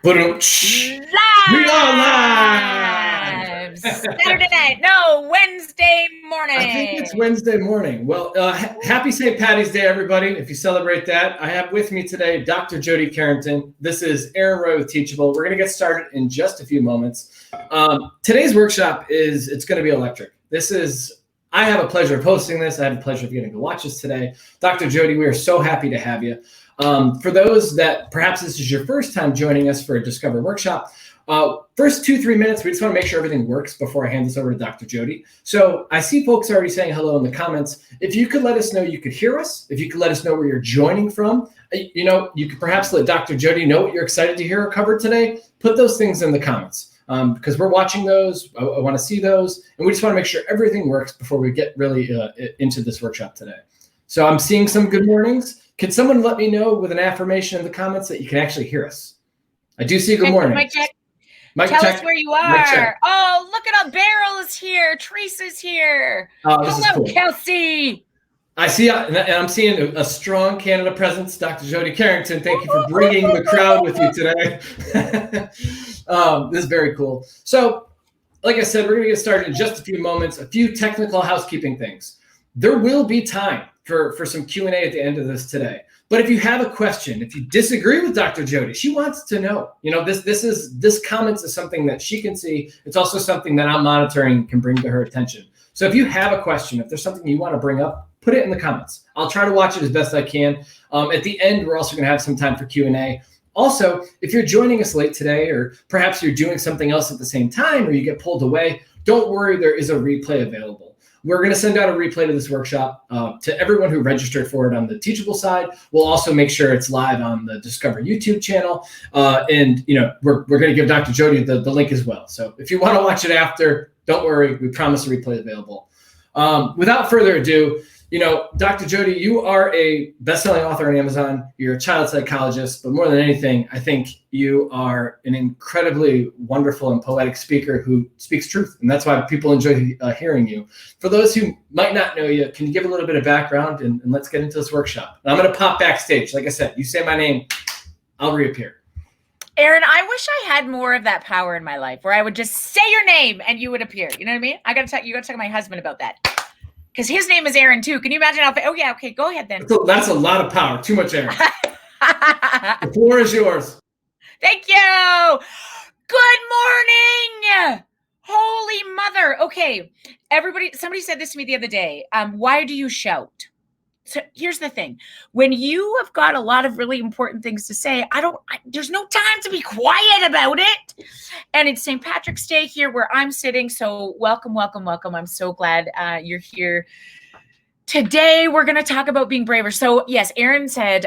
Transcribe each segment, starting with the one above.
We are Live! Saturday night. No, Wednesday morning. I think it's Wednesday morning. Well, happy St. Patty's Day, everybody, if you celebrate that. I have with me today Dr. Jody Carrington. This is Aaron Roy with Teachable. We're going to get started in just a few moments. Today's workshop it's going to be electric. I have a pleasure of hosting this. I have a pleasure of getting to watch this today. Dr. Jody, we are so happy to have you. For those that perhaps this is your first time joining us for a Discover workshop, first 2-3 minutes, we just want to make sure everything works before I hand this over to Dr. Jody. So I see folks already saying hello in the comments. If you could let us know you could hear us, if you could let us know where you're joining from, you could perhaps let Dr. Jody know what you're excited to hear covered today. Put those things in the comments because we're watching those. I want to see those. And we just want to make sure everything works before we get really into this workshop today. So I'm seeing some good mornings. Can someone let me know with an affirmation in the comments that you can actually hear us? I do see good morning. Mike check. Tell us where you are. Oh, look at Beryl is here. Teresa's here. Hello, cool. Kelsey. I see, and I'm seeing a strong Canada presence. Dr. Jody Carrington, thank you for bringing the crowd with you today. This is very cool. So, like I said, we're going to get started in just a few moments. A few technical housekeeping things. There will be time for some Q&A at the end of this today. But if you have a question, if you disagree with Dr. Jody, she wants to know. This comments is something that she can see. It's also something that I'm monitoring and can bring to her attention. So if you have a question, if there's something you want to bring up, put it in the comments. I'll try to watch it as best I can. At the end, we're also going to have some time for Q&A. Also, if you're joining us late today, or perhaps you're doing something else at the same time, or you get pulled away, don't worry, there is a replay available. We're going to send out a replay to this workshop to everyone who registered for it on the Teachable side. We'll also make sure it's live on the Discover YouTube channel. And we're going to give Dr. Jody the link as well. So if you want to watch it after, don't worry. We promise a replay available. Without further ado, Dr. Jody, you are a best-selling author on Amazon. You're a child psychologist, but more than anything, I think you are an incredibly wonderful and poetic speaker who speaks truth, and that's why people enjoy hearing you. For those who might not know you, can you give a little bit of background, and let's get into this workshop. And I'm going to pop backstage. Like I said, you say my name, I'll reappear. Aaron, I wish I had more of that power in my life where I would just say your name and you would appear. You know what I mean? You got to talk to my husband about that. Because his name is Aaron too. Can you imagine how? Oh yeah, okay, go ahead then. That's a lot of power. Too much Aaron. The floor is yours. Thank you. Good morning. Holy mother. Okay, everybody. Somebody said this to me the other day. Why do you shout? So here's the thing. When you have got a lot of really important things to say, there's no time to be quiet about it. And it's St. Patrick's Day here where I'm sitting. So welcome, welcome, welcome. I'm so glad you're here. Today, we're going to talk about being braver. So yes, Aaron said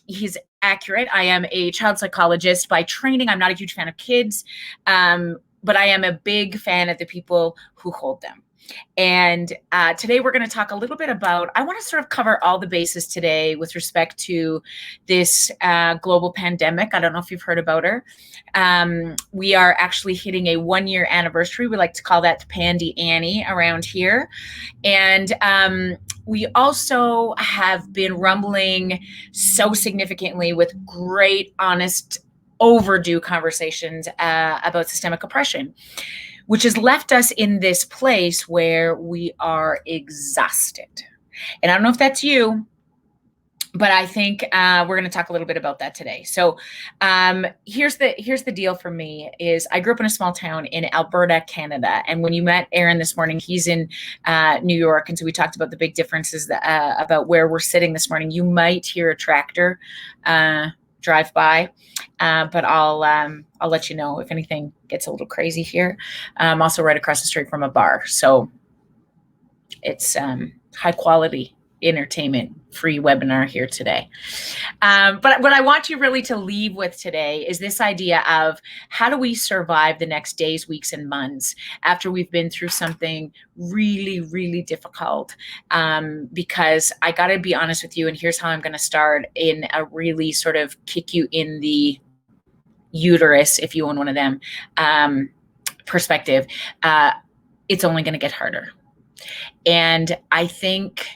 he's accurate. I am a child psychologist by training. I'm not a huge fan of kids, but I am a big fan of the people who hold them. And today we're going to talk a little bit about, I want to sort of cover all the bases today with respect to this global pandemic. I don't know if you've heard about her. We are actually hitting a 1-year anniversary. We like to call that Pandy Annie around here. And we also have been rumbling so significantly with great, honest, overdue conversations about systemic oppression, which has left us in this place where we are exhausted. And I don't know if that's you, but I think we're going to talk a little bit about that today. So here's the deal for me is I grew up in a small town in Alberta, Canada. And when you met Aaron this morning, he's in New York. And so we talked about the big differences about where we're sitting this morning. You might hear a tractor drive by, but I'll let you know if anything gets a little crazy here. I'm also right across the street from a bar, so it's high quality entertainment free webinar here today. But what I want you really to leave with today is this idea of how do we survive the next days, weeks, and months after we've been through something really, really difficult. Because I got to be honest with you, and here's how I'm going to start in a really sort of kick you in the uterus, if you own one of them, perspective. It's only going to get harder. And I think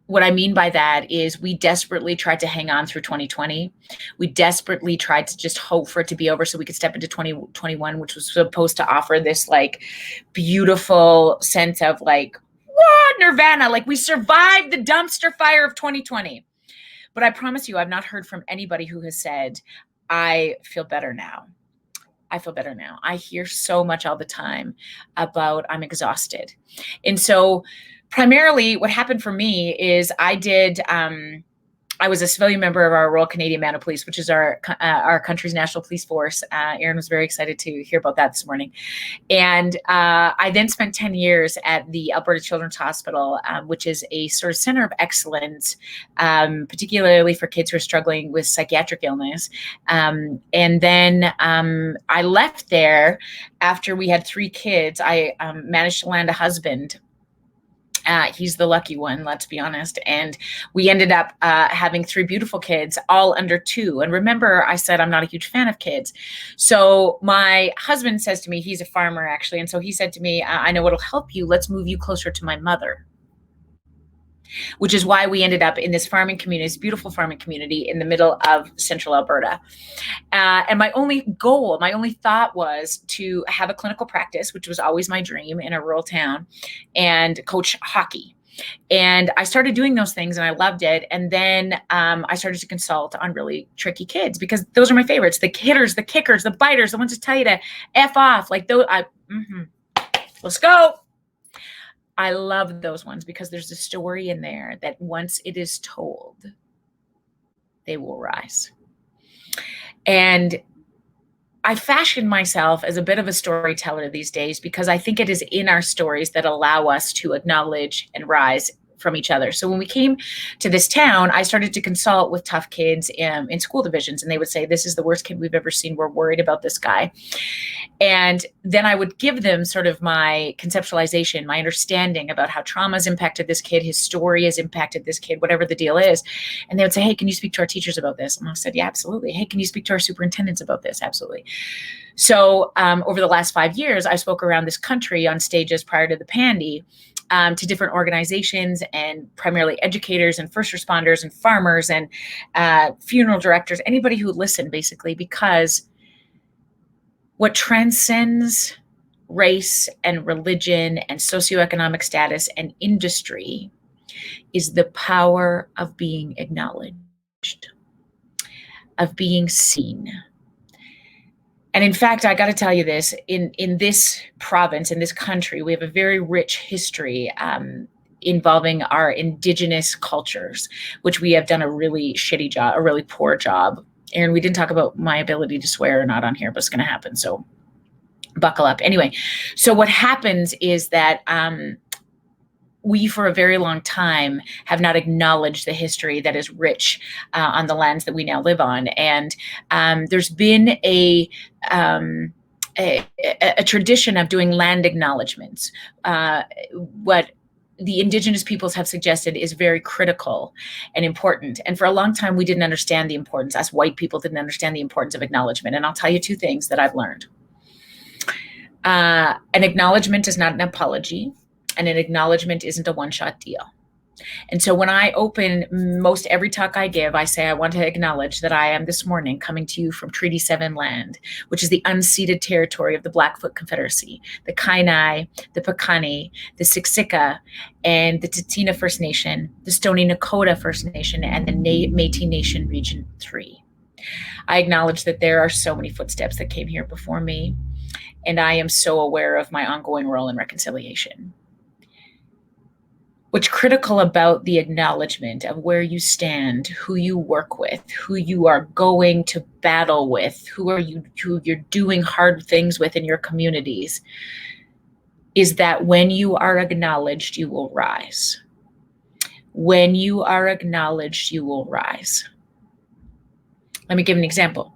what I mean by that is we desperately tried to hang on through 2020. We desperately tried to just hope for it to be over so we could step into 2021, which was supposed to offer this like beautiful sense of like, what, nirvana, like we survived the dumpster fire of 2020. But I promise you, I've not heard from anybody who has said, I feel better now. I feel better now. I hear so much all the time about I'm exhausted. And so primarily what happened for me is I was a civilian member of our Royal Canadian Mounted Police, which is our country's national police force. Aaron was very excited to hear about that this morning. And I then spent 10 years at the Alberta Children's Hospital, which is a sort of center of excellence, particularly for kids who are struggling with psychiatric illness. And then I left there after we had 3 kids. I managed to land a husband. He's the lucky one, let's be honest. And we ended up having 3 beautiful kids, all under 2. And remember, I said I'm not a huge fan of kids. So my husband says to me, he's a farmer actually. And so he said to me, I know what'll help you. Let's move you closer to my mother. Which is why we ended up in this farming community, this beautiful farming community in the middle of central Alberta. And my only goal, my only thought was to have a clinical practice, which was always my dream in a rural town, and coach hockey. And I started doing those things and I loved it. And then I started to consult on really tricky kids because those are my favorites. The hitters, the kickers, the biters, the ones that tell you to F off. Like those, let's go. I love those ones because there's a story in there that once it is told, they will rise. And I fashion myself as a bit of a storyteller these days because I think it is in our stories that allow us to acknowledge and rise from each other. So when we came to this town, I started to consult with tough kids in school divisions, and they would say, this is the worst kid we've ever seen. We're worried about this guy. And then I would give them sort of my conceptualization, my understanding about how trauma has impacted this kid, his story has impacted this kid, whatever the deal is. And they would say, hey, can you speak to our teachers about this? And I said, yeah, absolutely. Hey, can you speak to our superintendents about this? Absolutely. So over the last 5 years, I spoke around this country on stages prior to the pandy to different organizations and primarily educators and first responders and farmers and funeral directors, anybody who listened basically, because what transcends race and religion and socioeconomic status and industry is the power of being acknowledged, of being seen. And in fact, I got to tell you this, in this province, in this country, we have a very rich history involving our Indigenous cultures, which we have done a really shitty job, a really poor job. Aaron, we didn't talk about my ability to swear or not on here, but it's going to happen. So buckle up. Anyway, so what happens is that we, for a very long time, have not acknowledged the history that is rich on the lands that we now live on. And there's been a tradition of doing land acknowledgements. What the Indigenous peoples have suggested is very critical and important. And for a long time, we didn't understand the importance. Us white people didn't understand the importance of acknowledgement. And I'll tell you 2 things that I've learned. An acknowledgement is not an apology. And an acknowledgement isn't a one-shot deal. And so when I open most every talk I give, I say I want to acknowledge that I am this morning coming to you from Treaty 7 land, which is the unceded territory of the Blackfoot Confederacy, the Kainai, the Piikani, the Siksika, and the Tsuut'ina First Nation, the Stoney Nakoda First Nation, and the Métis Nation Region 3. I acknowledge that there are so many footsteps that came here before me, and I am so aware of my ongoing role in reconciliation. What's critical about the acknowledgement of where you stand, who you work with, who you are going to battle with, who you're doing hard things with in your communities, is that when you are acknowledged, you will rise. When you are acknowledged, you will rise. Let me give an example.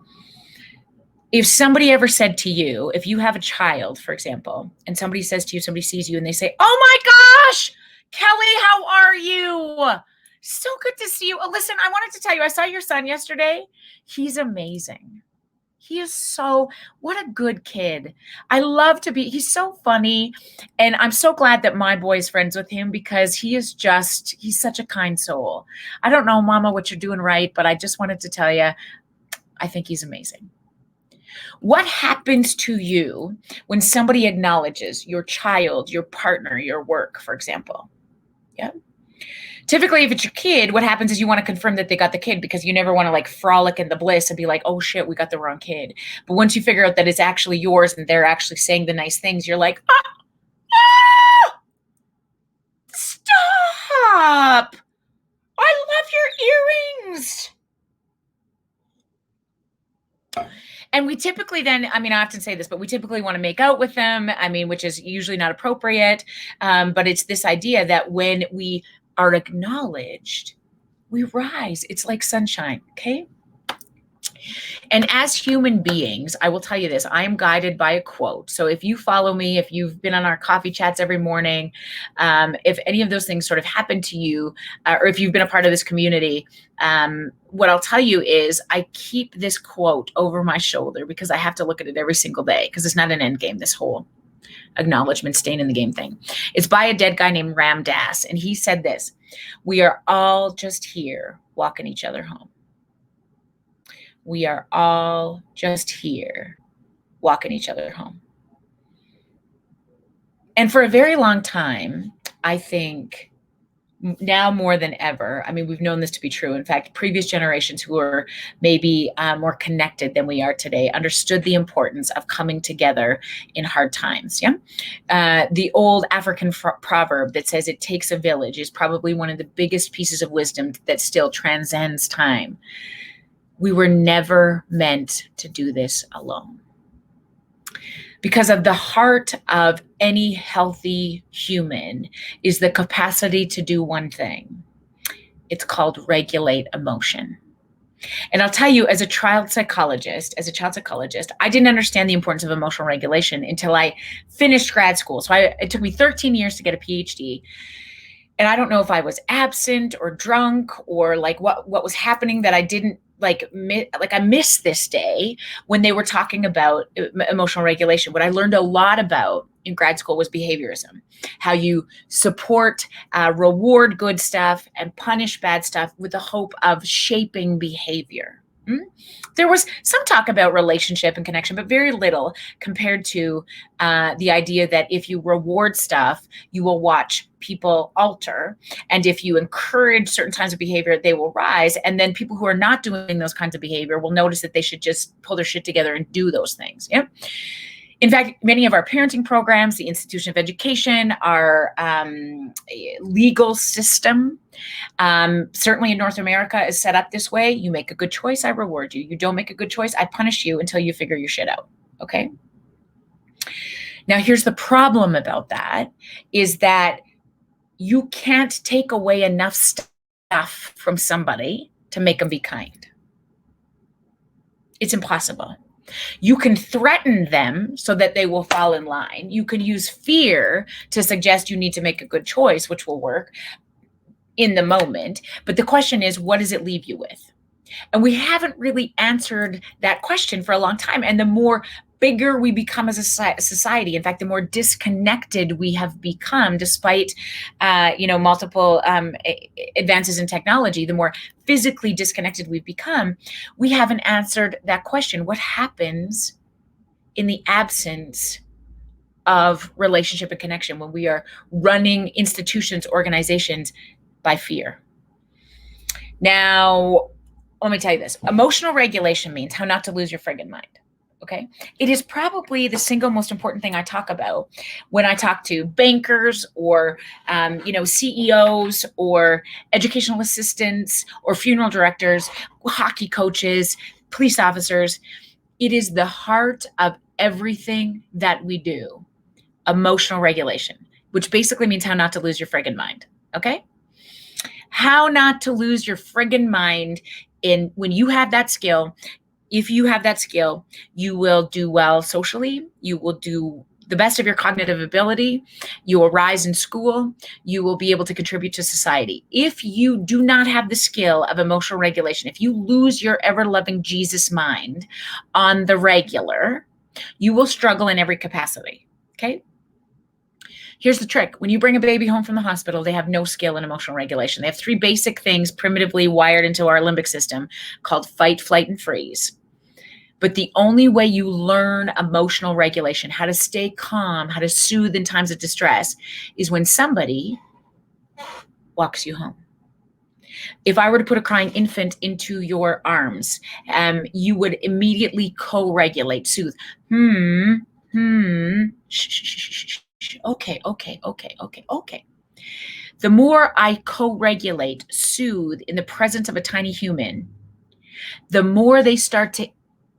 If somebody ever said to you, if you have a child, for example, and somebody says to you, somebody sees you and they say, oh my gosh, Kelly, how are you? So good to see you. Oh, listen, I wanted to tell you, I saw your son yesterday. He's amazing. He is what a good kid. He's so funny. And I'm so glad that my boy is friends with him because he's such a kind soul. I don't know, Mama, what you're doing right, but I just wanted to tell you, I think he's amazing. What happens to you when somebody acknowledges your child, your partner, your work, for example? Yeah. Typically, if it's your kid, what happens is you want to confirm that they got the kid because you never want to like frolic in the bliss and be like, oh shit, we got the wrong kid. But once you figure out that it's actually yours and they're actually saying the nice things, you're like, stop. I love your earrings. And we typically then, I mean, I often say this, but we typically want to make out with them. I mean, which is usually not appropriate. But it's this idea that when we are acknowledged, we rise. It's like sunshine, okay? And as human beings, I will tell you this, I am guided by a quote. So if you follow me, if you've been on our coffee chats every morning, if any of those things sort of happen to you, or if you've been a part of this community, what I'll tell you is I keep this quote over my shoulder because I have to look at it every single day because it's not an end game, this whole acknowledgement, staying in the game thing. It's by a dead guy named Ram Dass. And he said this, we are all just here walking each other home. We are all just here walking each other home. And for a very long time, I think now more than ever, I mean, we've known this to be true. In fact, previous generations who were maybe more connected than we are today understood the importance of coming together in hard times. Yeah. The old African proverb that says it takes a village is probably one of the biggest pieces of wisdom that still transcends time. We were never meant to do this alone. Because of the heart of any healthy human is the capacity to do one thing. It's called regulate emotion. And I'll tell you, as a child psychologist, I didn't understand the importance of emotional regulation until I finished grad school. So it took me 13 years to get a PhD. And I don't know if I was absent or drunk or like what was happening that I didn't I missed this day when they were talking about emotional regulation. What I learned a lot about in grad school was behaviorism, how you support, reward good stuff and punish bad stuff with the hope of shaping behavior. There was some talk about relationship and connection, but very little compared to the idea that if you reward stuff, you will watch people alter. And if you encourage certain kinds of behavior, they will rise. And then people who are not doing those kinds of behavior will notice that they should just pull their shit together and do those things. Yeah. In fact, many of our parenting programs, the institution of education, our legal system, certainly in North America is set up this way. You make a good choice, I reward you. You don't make a good choice, I punish you until you figure your shit out. Okay. Now, here's the problem about that is that you can't take away enough stuff from somebody to make them be kind. It's impossible. You can threaten them so that they will fall in line. You can use fear to suggest you need to make a good choice, which will work in the moment. But the question is, what does it leave you with? And we haven't really answered that question for a long time. And the more bigger we become as a society, in fact, the more disconnected we have become, despite multiple advances in technology, the more physically disconnected we've become, we haven't answered that question. What happens in the absence of relationship and connection when we are running institutions, organizations by fear? Now, let me tell you this. Emotional regulation means how not to lose your friggin' mind. Okay. It is probably the single most important thing I talk about when I talk to bankers or, CEOs or educational assistants or funeral directors, hockey coaches, police officers. It is the heart of everything that we do. Emotional regulation, which basically means how not to lose your friggin' mind. Okay. How not to lose your friggin' mind when you have that skill. If you have that skill, you will do well socially, you will do the best of your cognitive ability. You will rise in school. You will be able to contribute to society. If you do not have the skill of emotional regulation, if you lose your ever-loving Jesus mind on the regular, you will struggle in every capacity, okay? Here's the trick. When you bring a baby home from the hospital, they have no skill in emotional regulation. They have 3 basic things primitively wired into our limbic system called fight, flight, and freeze. But the only way you learn emotional regulation, how to stay calm, how to soothe in times of distress, is when somebody walks you home. If I were to put a crying infant into your arms, you would immediately co-regulate, soothe. Okay. The more I co-regulate, soothe in the presence of a tiny human, the more they start to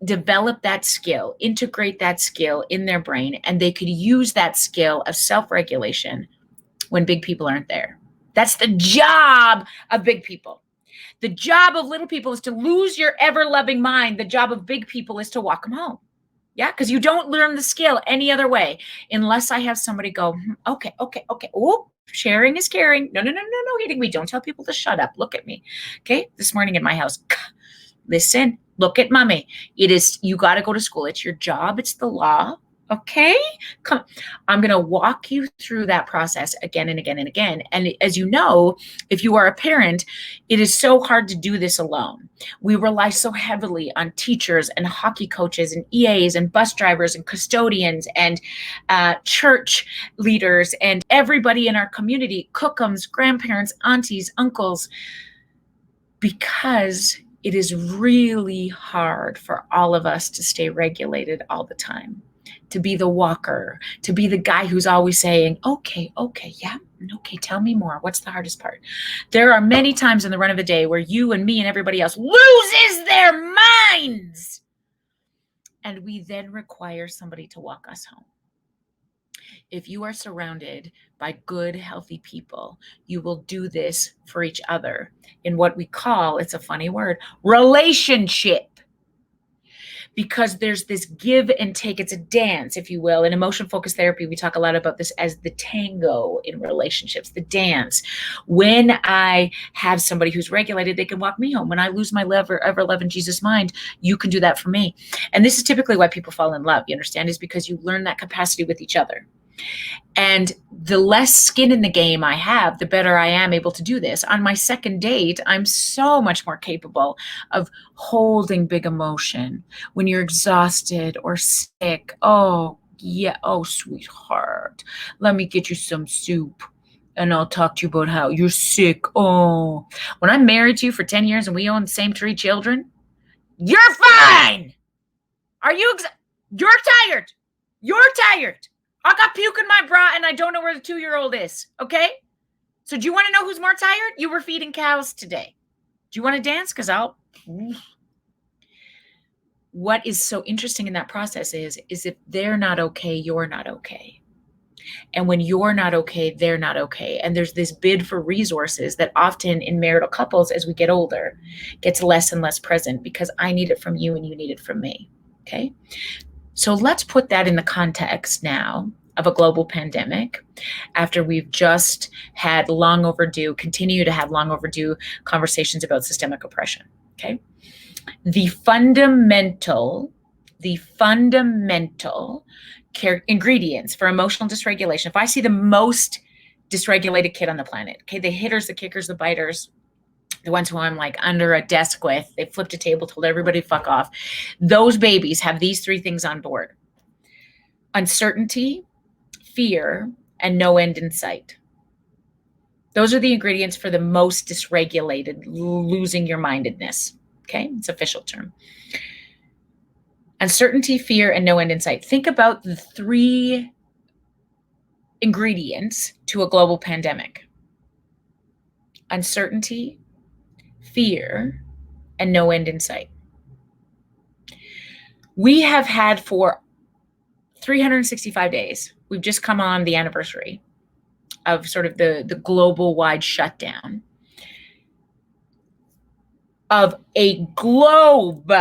develop that skill, integrate that skill in their brain, and they could use that skill of self-regulation when big people aren't there. That's the job of big people. The job of little people is to lose your ever-loving mind. The job of big people is to walk them home. Yeah, because you don't learn the skill any other way unless I have somebody go, okay. Oh, sharing is caring. No, hitting me. Don't tell people to shut up. Look at me. Okay, this morning in my house, listen, look at mommy. It is, you got to go to school. It's your job. It's the law. Okay, come. I'm going to walk you through that process again and again and again. And as you know, if you are a parent, it is so hard to do this alone. We rely so heavily on teachers and hockey coaches and EAs and bus drivers and custodians and church leaders and everybody in our community, cookums, grandparents, aunties, uncles, because it is really hard for all of us to stay regulated all the time. To be the walker, to be the guy who's always saying, okay, yeah, okay, tell me more. What's the hardest part? There are many times in the run of the day where you and me and everybody else loses their minds. And we then require somebody to walk us home. If you are surrounded by good, healthy people, you will do this for each other in what we call, it's a funny word, relationship. Because there's this give and take. It's a dance, if you will. In emotion focused therapy, we talk a lot about this as the tango in relationships, the dance. When I have somebody who's regulated, they can walk me home. When I lose my ever loving Jesus mind, you can do that for me. And this is typically why people fall in love, you understand, is because you learn that capacity with each other. And the less skin in the game I have, the better I am able to do this. On my second date, I'm so much more capable of holding big emotion. When you're exhausted or sick, oh, yeah, oh, sweetheart, let me get you some soup and I'll talk to you about how you're sick. Oh, when I'm married to you for 10 years and we own the same 3 children, you're fine. Are you, you're tired. You're tired. I got puke in my bra and I don't know where the 2-year-old is. Okay. So do you want to know who's more tired? You were feeding cows today. Do you want to dance? Because I'll. What is so interesting in that process is if they're not okay, you're not okay. And when you're not okay, they're not okay. And there's this bid for resources that often in marital couples, as we get older, gets less and less present because I need it from you and you need it from me. Okay. So let's put that in the context now of a global pandemic after we've just had continue to have long overdue conversations about systemic oppression, okay? The fundamental ingredients for emotional dysregulation, if I see the most dysregulated kid on the planet, okay, the hitters, the kickers, the biters, the ones who I'm like under a desk with, they flipped a table, told everybody to fuck off. Those babies have these 3 things on board: uncertainty, fear, and no end in sight. Those are the ingredients for the most dysregulated, losing your mindedness. Okay, it's an official term. Uncertainty, fear, and no end in sight. Think about the 3 ingredients to a global pandemic: uncertainty, fear, and no end in sight. We have had for 365 days, we've just come on the anniversary of sort of the global wide shutdown of a globe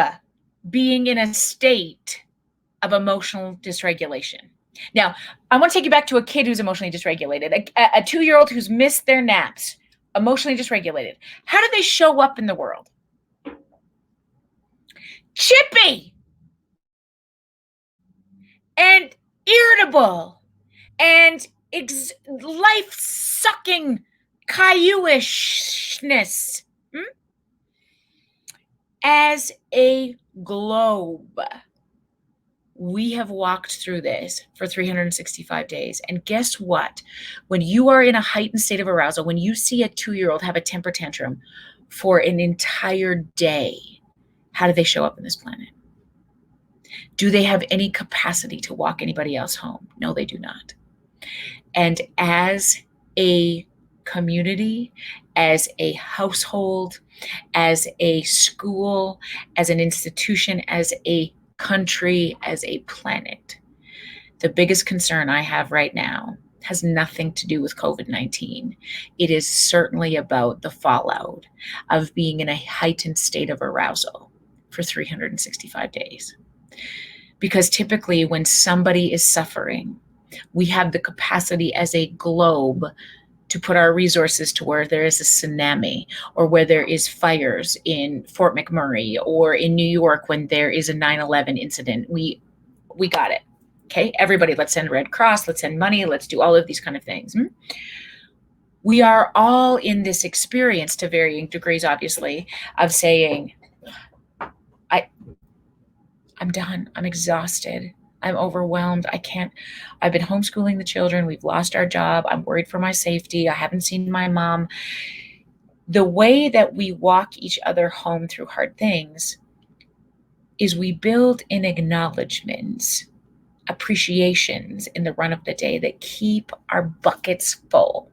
being in a state of emotional dysregulation. Now, I want to take you back to a kid who's emotionally dysregulated, a 2-year-old who's missed their naps, emotionally dysregulated. How do they show up in the world? Chippy and irritable and life-sucking Caillou-ishness. As a globe, we have walked through this for 365 days. And guess what? When you are in a heightened state of arousal, when you see a 2-year-old have a temper tantrum for an entire day, how do they show up on this planet? Do they have any capacity to walk anybody else home? No, they do not. And as a community, as a household, as a school, as an institution, as a country, as a planet, the biggest concern I have right now has nothing to do with COVID-19. It is certainly about the fallout of being in a heightened state of arousal for 365 days. Because typically when somebody is suffering, we have the capacity as a globe to put our resources to where there is a tsunami or where there is fires in Fort McMurray or in New York when there is a 9/11 incident. We got it. Okay, everybody, let's send Red Cross, let's send money, let's do all of these kind of things. We are all in this experience to varying degrees, obviously, of saying, I'm done, I'm exhausted, I'm overwhelmed. I've been homeschooling the children. We've lost our job. I'm worried for my safety. I haven't seen my mom. The way that we walk each other home through hard things is we build in acknowledgements, appreciations in the run of the day that keep our buckets full.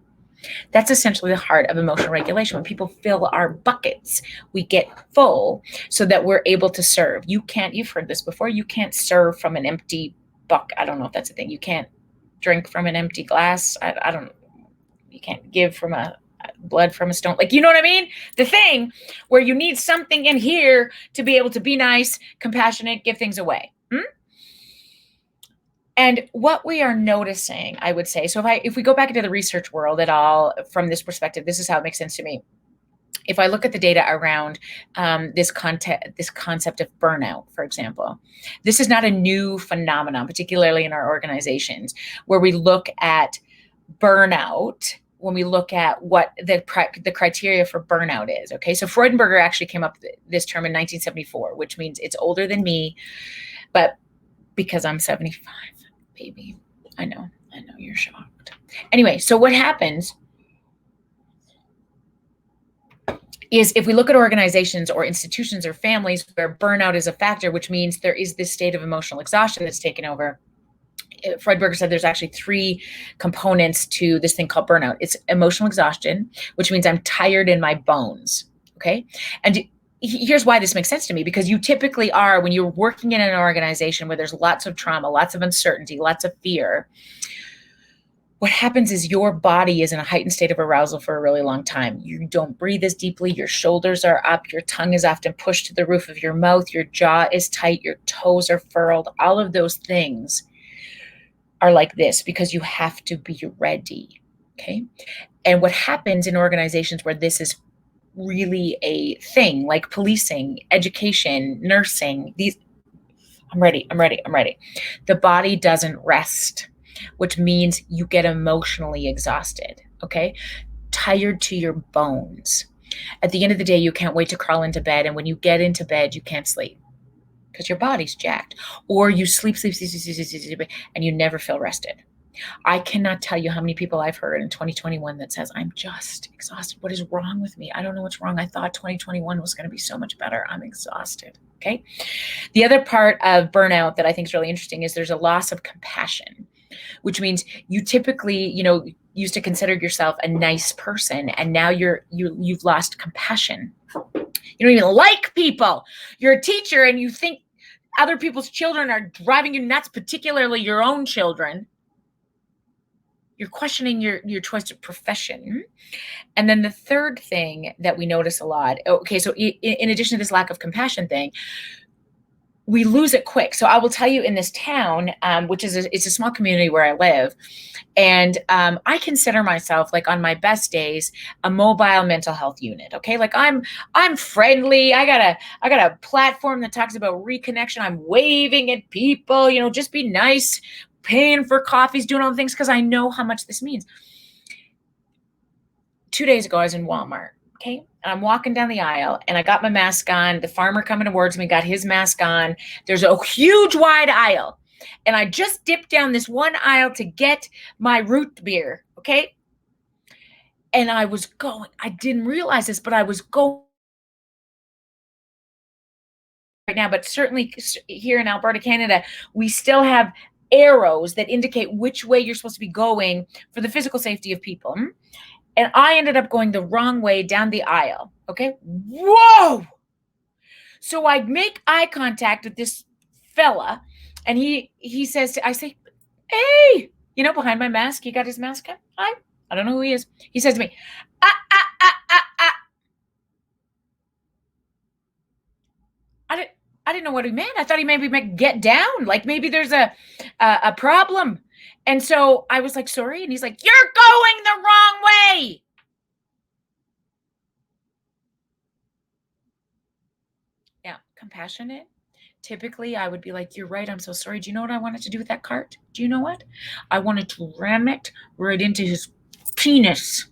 That's essentially the heart of emotional regulation. When people fill our buckets, we get full so that we're able to serve. You've heard this before, you can't serve from an empty bucket. I don't know if that's a thing. You can't drink from an empty glass. You can't give from blood from a stone. Like, you know what I mean? The thing where you need something in here to be able to be nice, compassionate, give things away. And what we are noticing, I would say, so if we go back into the research world at all from this perspective, this is how it makes sense to me. If I look at the data around this concept of burnout, for example, this is not a new phenomenon, particularly in our organizations, where we look at burnout when we look at what the criteria for burnout is. Okay, so Freudenberger actually came up with this term in 1974, which means it's older than me, but because I'm 75. Baby, I know you're shocked. Anyway, so what happens is if we look at organizations or institutions or families where burnout is a factor, which means there is this state of emotional exhaustion that's taken over. Freudenberger said there's actually 3 components to this thing called burnout. It's emotional exhaustion, which means I'm tired in my bones. Okay. And here's why this makes sense to me, because you typically are, when you're working in an organization where there's lots of trauma, lots of uncertainty, lots of fear, what happens is your body is in a heightened state of arousal for a really long time. You don't breathe as deeply. Your shoulders are up. Your tongue is often pushed to the roof of your mouth. Your jaw is tight. Your toes are furled. All of those things are like this because you have to be ready. Okay. And what happens in organizations where this is really a thing, like policing, education, nursing, I'm ready. The body doesn't rest, which means you get emotionally exhausted, okay? Tired to your bones. At the end of the day, you can't wait to crawl into bed. And when you get into bed, you can't sleep because your body's jacked. Or you sleep, and you never feel rested. I cannot tell you how many people I've heard in 2021 that says, I'm just exhausted. What is wrong with me? I don't know what's wrong. I thought 2021 was going to be so much better. I'm exhausted. Okay. The other part of burnout that I think is really interesting is there's a loss of compassion, which means you typically, used to consider yourself a nice person. And now you've lost compassion. You don't even like people. You're a teacher and you think other people's children are driving you nuts, particularly your own children. You're questioning your choice of profession. And then the third thing that we notice a lot, okay, so in addition to this lack of compassion thing, we lose it quick. So I will tell you, in this town, which is it's a small community where I live, and I consider myself, like, on my best days, a mobile mental health unit. Okay, like I'm friendly. I got a platform that talks about reconnection. I'm waving at people. Just be nice, paying for coffees, doing all the things because I know how much this means. 2 days ago, I was in Walmart. Okay. And I'm walking down the aisle and I got my mask on. The farmer coming towards me got his mask on. There's a huge wide aisle. And I just dipped down this one aisle to get my root beer. Okay. And I didn't realize this, but I was going right now. But certainly here in Alberta, Canada, we still have arrows that indicate which way you're supposed to be going for the physical safety of people. And I ended up going the wrong way down the aisle. Okay. Whoa. So I make eye contact with this fella, and he says, I say, hey, behind my mask, he got his mask on. I don't know who he is. He says to me, ah, ah, ah, ah, ah. I didn't know what he meant. I thought he maybe meant get down. Like maybe there's a problem. And so I was like, sorry. And he's like, you're going the wrong way. Yeah, compassionate. Typically, I would be like, you're right. I'm so sorry. Do you know what I wanted to do with that cart? Do you know what? I wanted to ram it right into his penis.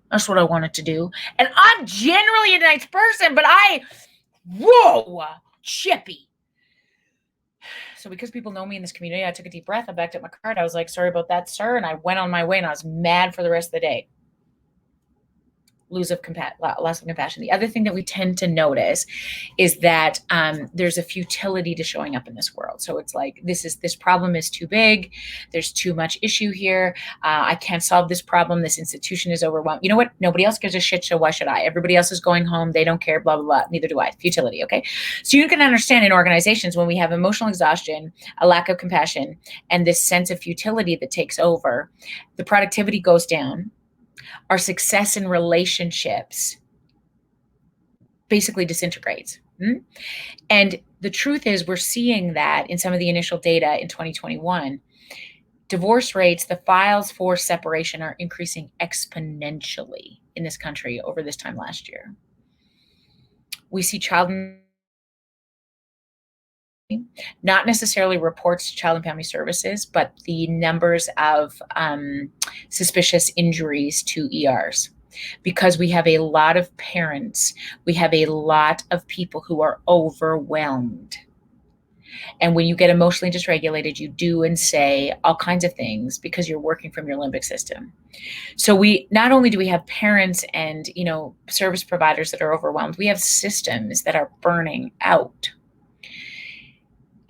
That's what I wanted to do. And I'm generally a nice person, but whoa, chippy. So because people know me in this community, I took a deep breath. I backed up my cart. I was like, sorry about that, sir. And I went on my way and I was mad for the rest of the day. Loss of compassion. The other thing that we tend to notice is that there's a futility to showing up in this world. So it's like, this problem is too big. There's too much issue here. I can't solve this problem. This institution is overwhelmed. You know what? Nobody else gives a shit, so why should I? Everybody else is going home. They don't care, blah, blah, blah. Neither do I. Futility, okay? So you can understand in organizations when we have emotional exhaustion, a lack of compassion, and this sense of futility that takes over, the productivity goes down. Our success in relationships basically disintegrates. And the truth is, we're seeing that in some of the initial data in 2021. Divorce rates, the files for separation, are increasing exponentially in this country over this time last year. We see not necessarily reports to Child and Family Services, but the numbers of suspicious injuries to ERs. Because we have a lot of parents, we have a lot of people who are overwhelmed. And when you get emotionally dysregulated, you do and say all kinds of things because you're working from your limbic system. So we not only do we have parents and service providers that are overwhelmed, we have systems that are burning out.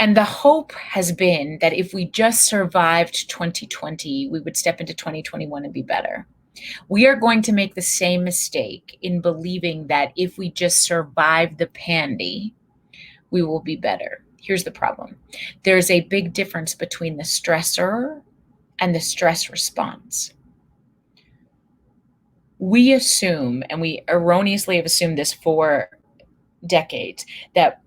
And the hope has been that if we just survived 2020, we would step into 2021 and be better. We are going to make the same mistake in believing that if we just survive the pandy, we will be better. Here's the problem. There's a big difference between the stressor and the stress response. We assume, and we erroneously have assumed this for decades, that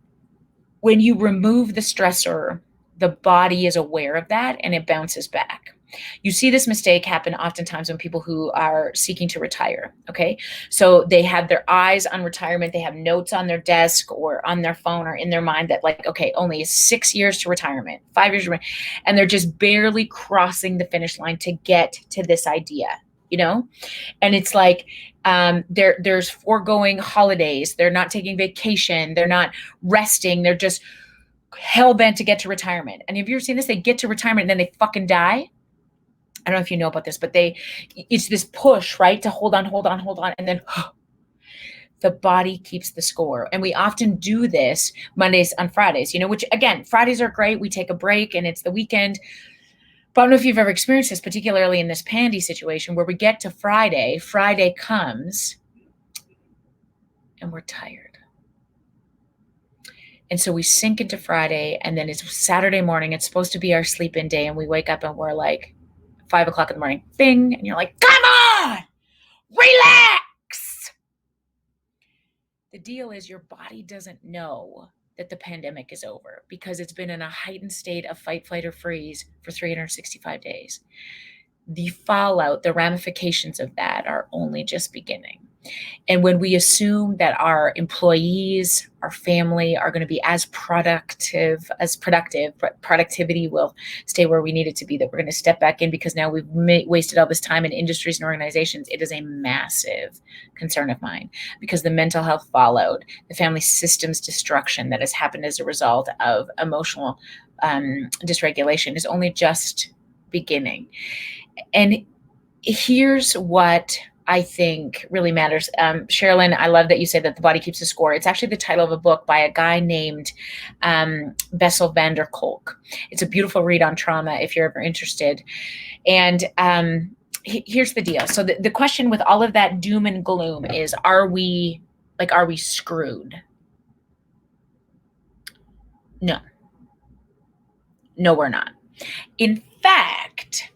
when you remove the stressor, the body is aware of that and it bounces back. You see this mistake happen oftentimes when people who are seeking to retire, okay? So they have their eyes on retirement, they have notes on their desk or on their phone or in their mind that like, okay, only 6 years to retirement, 5 years to retirement, and they're just barely crossing the finish line to get to this idea, And it's like there's foregoing holidays, they're not taking vacation, they're not resting, they're just hell-bent to get to retirement. And have you ever seen this? They get to retirement and then they fucking die. I don't know if you know about this, but it's this push, right? To hold on. And then the body keeps the score. And we often do this Mondays on Fridays, which again, Fridays are great. We take a break and it's the weekend. But I don't know if you've ever experienced this, particularly in this pandy situation where we get to Friday comes and we're tired. And so we sink into Friday and then it's Saturday morning. It's supposed to be our sleep-in day. And we wake up and we're like 5 o'clock in the morning, bing. And you're like, come on, relax. The deal is your body doesn't know that the pandemic is over, because it's been in a heightened state of fight, flight, or freeze for 365 days. The fallout, the ramifications of that are only just beginning. And when we assume that our employees, our family are going to be as productive, but productivity will stay where we need it to be, that we're going to step back in because now we've wasted all this time in industries and organizations, it is a massive concern of mine, because the mental health fallout, the family systems destruction that has happened as a result of emotional dysregulation is only just beginning. And here's what I think really matters. Sherilyn, I love that you said that the body keeps a score. It's actually the title of a book by a guy named Bessel van der Kolk. It's a beautiful read on trauma if you're ever interested. And here's the deal. So the question with all of that doom and gloom is, are we screwed? No, we're not. In fact,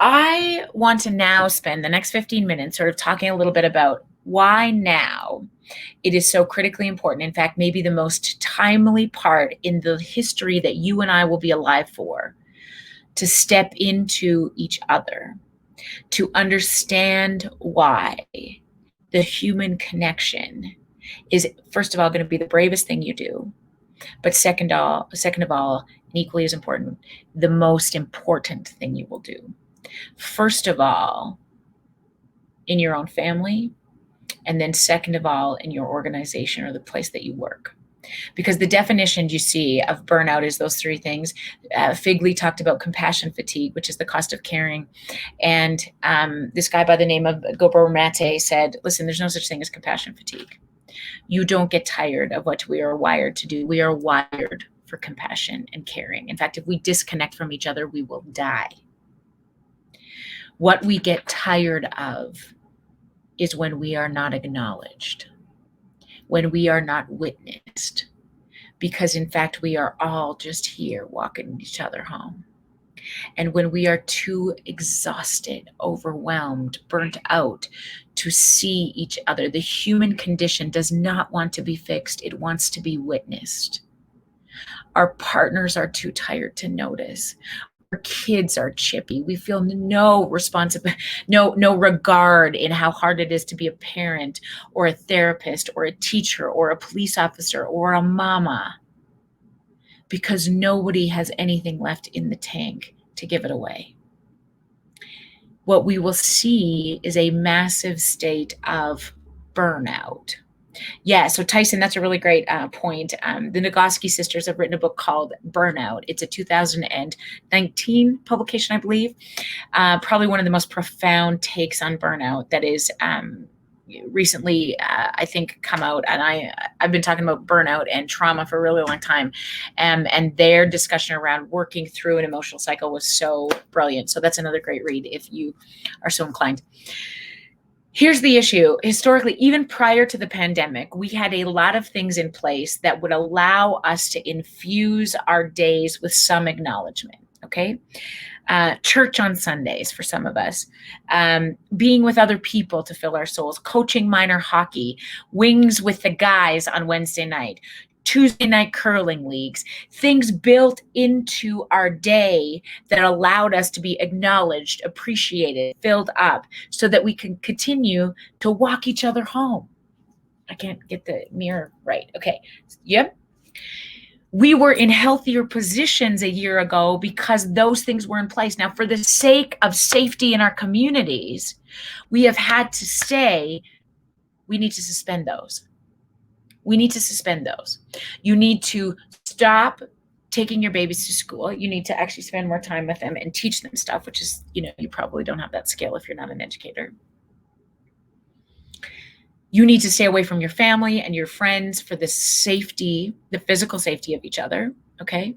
I want to now spend the next 15 minutes sort of talking a little bit about why now it is so critically important. In fact, maybe the most timely part in the history that you and I will be alive for, to step into each other, to understand why the human connection is, first of all, going to be the bravest thing you do. But second of all, and equally as important, the most important thing you will do. First of all, in your own family, and then second of all, in your organization or the place that you work. Because the definition you see of burnout is those three things. Figley talked about compassion fatigue, which is the cost of caring. And this guy by the name of Gabor Mate said, listen, there's no such thing as compassion fatigue. You don't get tired of what we are wired to do. We are wired for compassion and caring. In fact, if we disconnect from each other, we will die. What we get tired of is when we are not acknowledged, when we are not witnessed, because in fact, we are all just here walking each other home. And when we are too exhausted, overwhelmed, burnt out to see each other, the human condition does not want to be fixed. It wants to be witnessed. Our partners are too tired to notice. Our kids are chippy. We feel no regard in how hard it is to be a parent or a therapist or a teacher or a police officer or a mama, because nobody has anything left in the tank to give it away. What we will see is a massive state of burnout. Yeah, so Tyson, that's a really great point. The Nagoski sisters have written a book called Burnout. It's a 2019 publication, I believe. Probably one of the most profound takes on burnout that is recently, I think, come out. And I've been talking about burnout and trauma for a really long time. And their discussion around working through an emotional cycle was so brilliant. So that's another great read if you are so inclined. Here's the issue. Historically, even prior to the pandemic, we had a lot of things in place that would allow us to infuse our days with some acknowledgement, okay? Church on Sundays for some of us, being with other people to fill our souls, coaching minor hockey, wings with the guys on Wednesday night, Tuesday night curling leagues, things built into our day that allowed us to be acknowledged, appreciated, filled up, so that we can continue to walk each other home. I can't get the mirror right. Okay. Yep. We were in healthier positions a year ago because those things were in place. Now, for the sake of safety in our communities, we have had to say, we need to suspend those. We need to suspend those. You need to stop taking your babies to school. You need to actually spend more time with them and teach them stuff, which is, you probably don't have that skill if you're not an educator. You need to stay away from your family and your friends for the safety, the physical safety of each other, okay?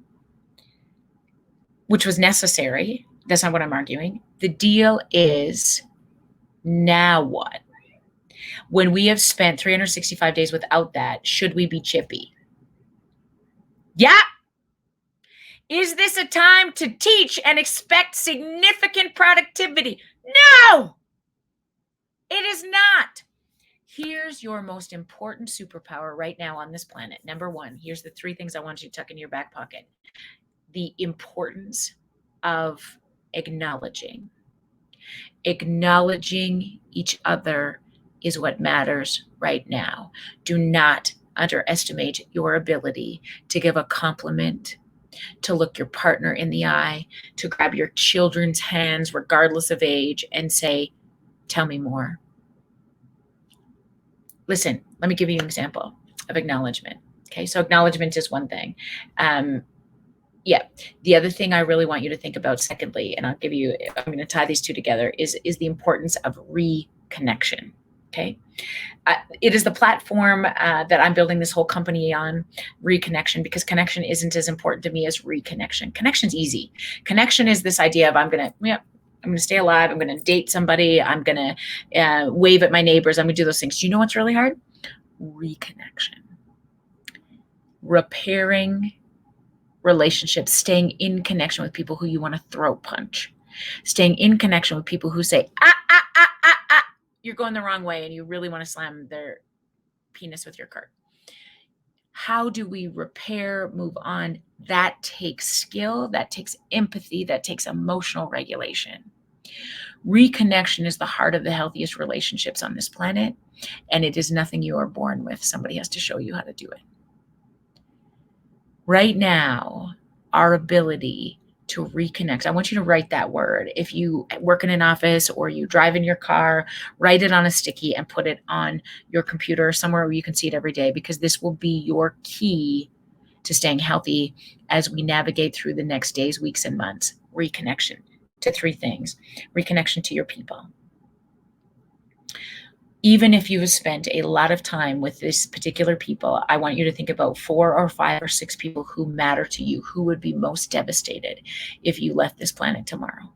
Which was necessary. That's not what I'm arguing. The deal is, now what? When we have spent 365 days without that, should we be chippy? Yeah. Is this a time to teach and expect significant productivity? No, it is not. Here's your most important superpower right now on this planet. Number one, here's the 3 things I want you to tuck in your back pocket. The importance of acknowledging. Acknowledging each other is what matters right now. Do not underestimate your ability to give a compliment, to look your partner in the eye, to grab your children's hands, regardless of age, and say, tell me more. Listen, let me give you an example of acknowledgement. Okay, so acknowledgement is one thing. The other thing I really want you to think about, secondly, and I'm going to tie these 2 together, is the importance of reconnection. Okay, it is the platform that I'm building this whole company on, Reconnection, because connection isn't as important to me as reconnection. Connection's easy. Connection is this idea of I'm going to stay alive. I'm going to date somebody. I'm going to wave at my neighbors. I'm going to do those things. Do you know what's really hard? Reconnection. Repairing relationships, staying in connection with people who you want to throat punch, staying in connection with people who say, you're going the wrong way and you really want to slam their penis with your cart. How do we repair, move on? That takes skill, that takes empathy, that takes emotional regulation. Reconnection is the heart of the healthiest relationships on this planet, and it is nothing you are born with. Somebody has to show you how to do it. Right now, our ability to reconnect. I want you to write that word. If you work in an office or you drive in your car, write it on a sticky and put it on your computer or somewhere where you can see it every day, because this will be your key to staying healthy as we navigate through the next days, weeks, and months. Reconnection to 3 things. Reconnection to your people. Even if you have spent a lot of time with this particular people, I want you to think about 4 or 5 or 6 people who matter to you, who would be most devastated if you left this planet tomorrow.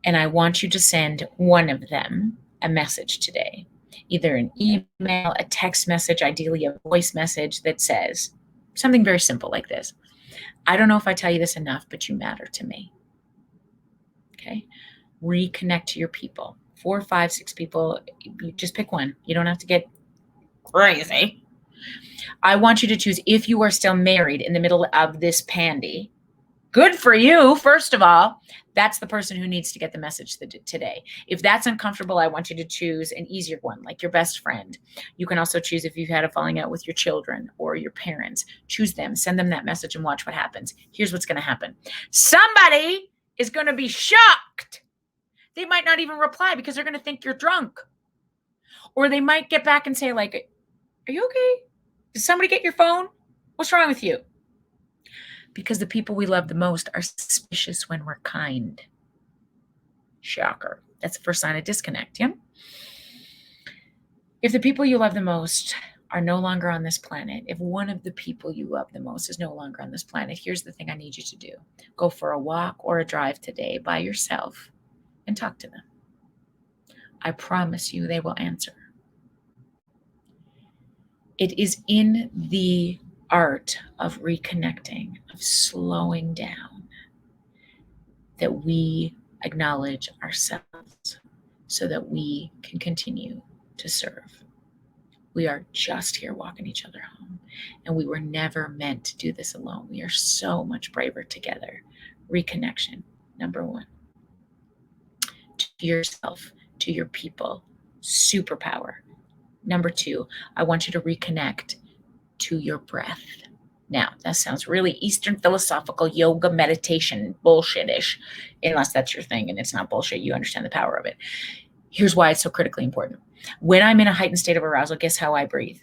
And I want you to send one of them a message today, either an email, a text message, ideally a voice message that says something very simple like this. I don't know if I tell you this enough, but you matter to me. Okay? Reconnect to your people. 4, 5, 6 people, you just pick one. You don't have to get crazy. I want you to choose, if you are still married in the middle of this pandy, good for you, first of all. That's the person who needs to get the message today. If that's uncomfortable, I want you to choose an easier one, like your best friend. You can also choose if you've had a falling out with your children or your parents. Choose them, send them that message, and watch what happens. Here's what's going to happen. Somebody is going to be shocked. They might not even reply because they're going to think you're drunk. Or they might get back and say, like, are you okay? Did somebody get your phone? What's wrong with you? Because the people we love the most are suspicious when we're kind. Shocker. That's the first sign of disconnect, yeah? If the people you love the most are no longer on this planet, if one of the people you love the most is no longer on this planet, here's the thing I need you to do. Go for a walk or a drive today by yourself and talk to them. I promise you they will answer. It is in the art of reconnecting, of slowing down, that we acknowledge ourselves so that we can continue to serve. We are just here walking each other home, and we were never meant to do this alone. We are so much braver together. Reconnection, number 1. To yourself, to your people, superpower. Number 2, I want you to reconnect to your breath. Now, that sounds really Eastern philosophical yoga meditation bullshit-ish, unless that's your thing and it's not bullshit. You understand the power of it. Here's why it's so critically important. When I'm in a heightened state of arousal, guess how I breathe?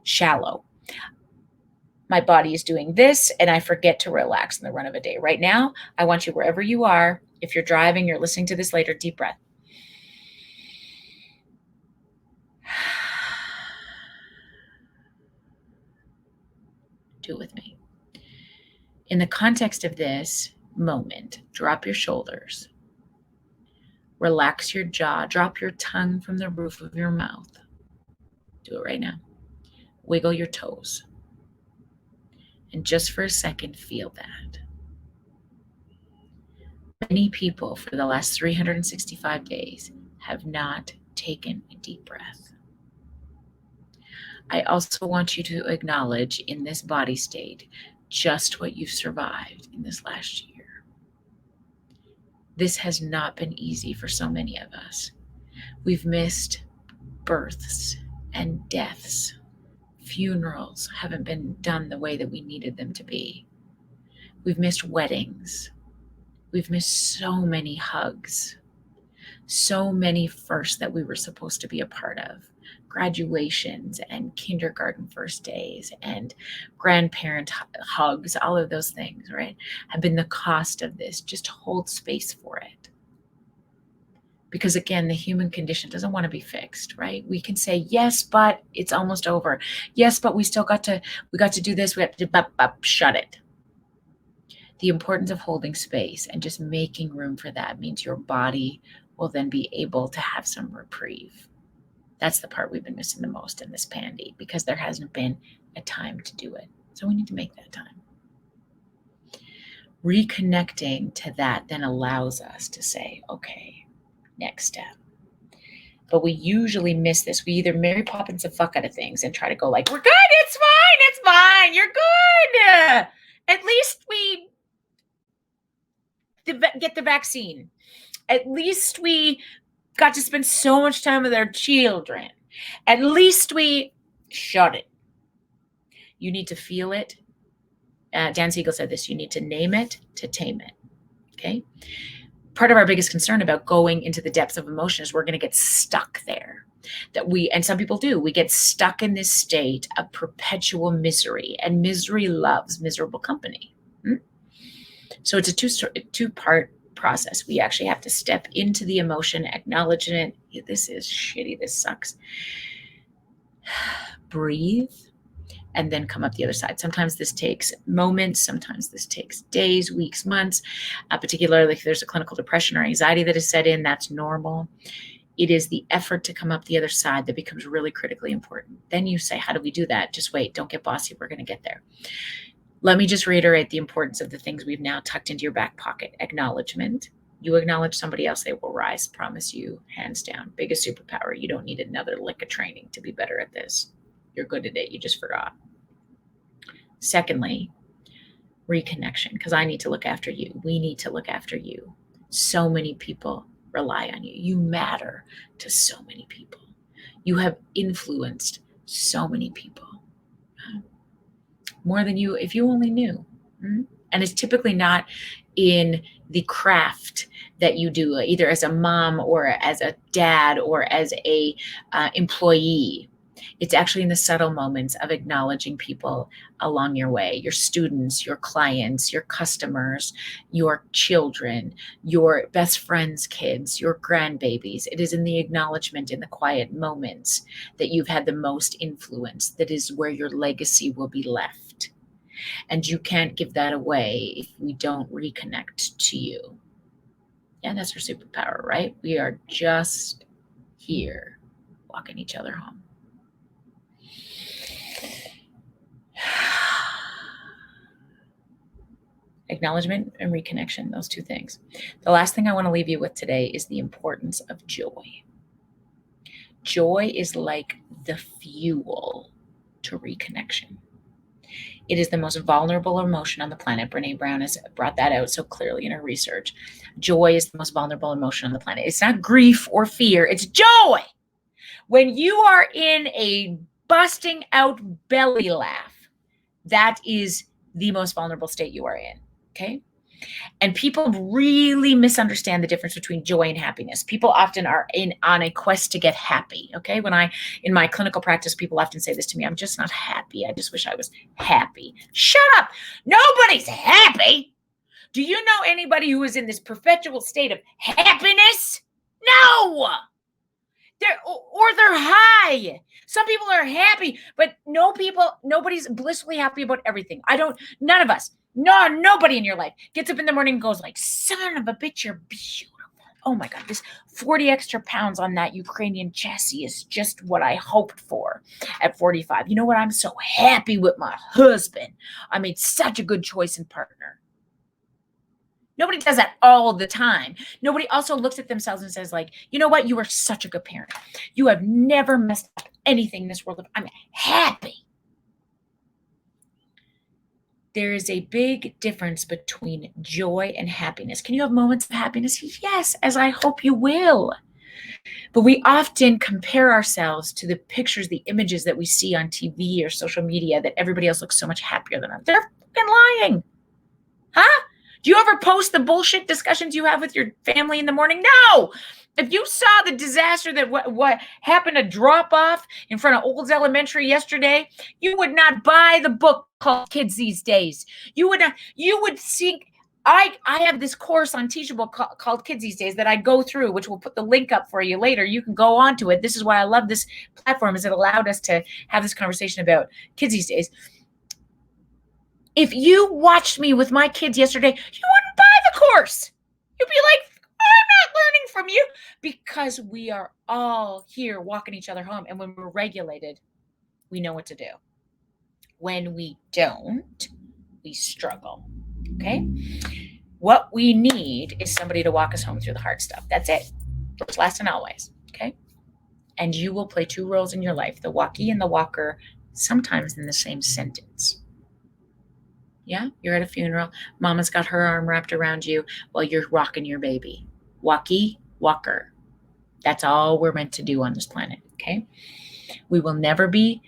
Shallow. My body is doing this, and I forget to relax in the run of a day. Right now, I want you, wherever you are, if you're driving, you're listening to this later, deep breath. Do it with me. In the context of this moment, drop your shoulders. Relax your jaw. Drop your tongue from the roof of your mouth. Do it right now. Wiggle your toes. And just for a second, feel that. Many people for the last 365 days have not take in a deep breath. I also want you to acknowledge in this body state just what you've survived in this last year. This has not been easy for so many of us. We've missed births and deaths. Funerals haven't been done the way that we needed them to be. We've missed weddings. We've missed so many hugs. So many firsts that we were supposed to be a part of. Graduations and kindergarten first days and grandparent hugs, all of those things, right, have been the cost of this. Just hold space for it. Because again, the human condition doesn't want to be fixed, right? We can say, yes, but it's almost over. Yes, but we got to do this. We have to shut it. The importance of holding space and just making room for that means your body will then be able to have some reprieve. That's the part we've been missing the most in this pandy, because there hasn't been a time to do it. So we need to make that time. Reconnecting to that then allows us to say, okay, next step. But we usually miss this. We either Mary Poppins the fuck out of things and try to go like, we're good, it's fine, you're good. At least we get the vaccine. At least we got to spend so much time with our children. At least we shut it. You need to feel it. Dan Siegel said this, you need to name it to tame it. Okay? Part of our biggest concern about going into the depths of emotion is we're going to get stuck there. And some people do. We get stuck in this state of perpetual misery, and misery loves miserable company. So it's a two-part process. We actually have to step into the emotion, acknowledgement. This is shitty. This sucks. Breathe, and then come up the other side. Sometimes this takes moments. Sometimes this takes days, weeks, months. Particularly if there's a clinical depression or anxiety that is set in, that's normal. It is the effort to come up the other side that becomes really critically important. Then you say, how do we do that? Just wait. Don't get bossy. We're going to get there. Let me just reiterate the importance of the things we've now tucked into your back pocket. Acknowledgement. You acknowledge somebody else, they will rise. Promise you, hands down. Biggest superpower. You don't need another lick of training to be better at this. You're good at it. You just forgot. Secondly, reconnection, because I need to look after you. We need to look after you. So many people rely on you. You matter to so many people. You have influenced so many people. More than you, if you only knew. And it's typically not in the craft that you do, either as a mom or as a dad or as a employee. It's actually in the subtle moments of acknowledging people along your way, your students, your clients, your customers, your children, your best friends' kids, your grandbabies. It is in the acknowledgement, in the quiet moments that you've had the most influence. That is where your legacy will be left. And you can't give that away if we don't reconnect to you. Yeah, that's our superpower, right? We are just here walking each other home. Acknowledgement and reconnection, those two things. The last thing I want to leave you with today is the importance of joy. Joy is like the fuel to reconnection. It is the most vulnerable emotion on the planet. Brene Brown has brought that out so clearly in her research. Joy is the most vulnerable emotion on the planet. It's not grief or fear, it's joy. When you are in a busting out belly laugh, that is the most vulnerable state you are in, okay? And people really misunderstand the difference between joy and happiness. People often are on a quest to get happy, okay? In my clinical practice, people often say this to me, I'm just not happy. I just wish I was happy. Shut up. Nobody's happy. Do you know anybody who is in this perpetual state of happiness? No. They're high. Some people are happy, but nobody's blissfully happy about everything. None of us. No, nobody in your life gets up in the morning and goes like, son of a bitch, you're beautiful. Oh my God, this 40 extra pounds on that Ukrainian chassis is just what I hoped for at 45. You know what? I'm so happy with my husband. I made such a good choice and partner. Nobody does that all the time. Nobody also looks at themselves and says, like, you know what? You are such a good parent. You have never messed up anything in this world. I'm happy. There is a big difference between joy and happiness. Can you have moments of happiness? Yes, as I hope you will. But we often compare ourselves to the pictures, the images that we see on TV or social media that everybody else looks so much happier than us. They're fucking lying. Huh? Do you ever post the bullshit discussions you have with your family in the morning? No. If you saw the disaster that what happened to drop off in front of Olds Elementary yesterday, you would not buy the book called Kids These Days. You would not. You would think. I have this course on Teachable called Kids These Days that I go through, which we'll put the link up for you later. You can go on to it. This is why I love this platform, is it allowed us to have this conversation about kids these days. If you watched me with my kids yesterday, you wouldn't buy the course. You'd be like, I'm not learning from you, because we are all here walking each other home. And when we're regulated, we know what to do. When we don't, we struggle. Okay? What we need is somebody to walk us home through the hard stuff. That's it. First, last, and always. Okay? And you will play two roles in your life, the walkie and the walker, sometimes in the same sentence. Yeah, you're at a funeral. Mama's got her arm wrapped around you while you're rocking your baby. Walkie, walker. That's all we're meant to do on this planet, okay? We will never be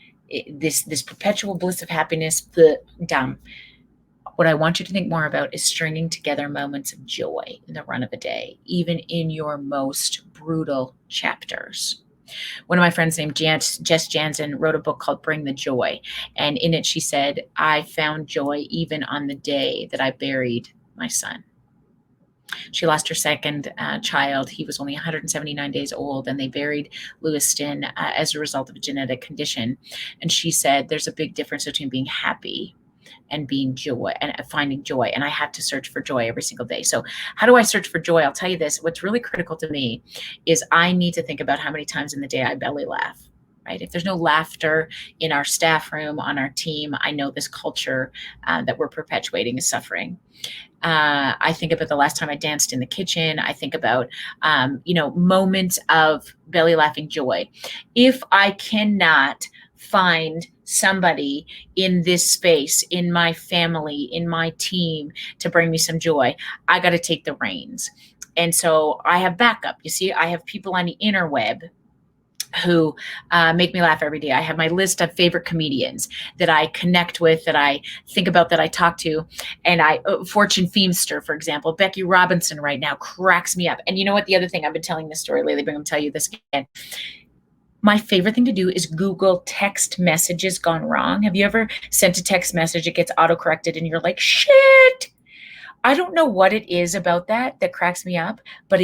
this perpetual bliss of happiness, dumb. What I want you to think more about is stringing together moments of joy in the run of a day, even in your most brutal chapters. One of my friends named Jess Jansen wrote a book called Bring the Joy. And in it, she said, I found joy even on the day that I buried my son. She lost her second child. He was only 179 days old, and they buried Lewiston as a result of a genetic condition. And she said, there's a big difference between being happy and being joy and finding joy. And I had to search for joy every single day. So how do I search for joy? I'll tell you this. What's really critical to me is I need to think about how many times in the day I belly laugh, right? If there's no laughter in our staff room, on our team, I know this culture that we're perpetuating is suffering. I think about the last time I danced in the kitchen. I think about, moments of belly laughing joy. If I cannot find somebody in this space, in my family, in my team, to bring me some joy, I got to take the reins. And so I have backup. You see, I have people on the interweb who make me laugh every day. I have my list of favorite comedians that I connect with, that I think about, that I talk to. And Fortune Feemster, for example, Becky Robinson right now cracks me up. And you know what? The other thing, I've been telling this story lately, but I'm going to tell you this again. My favorite thing to do is Google text messages gone wrong. Have you ever sent a text message, it gets autocorrected, and you're like, shit? I don't know what it is about that cracks me up, but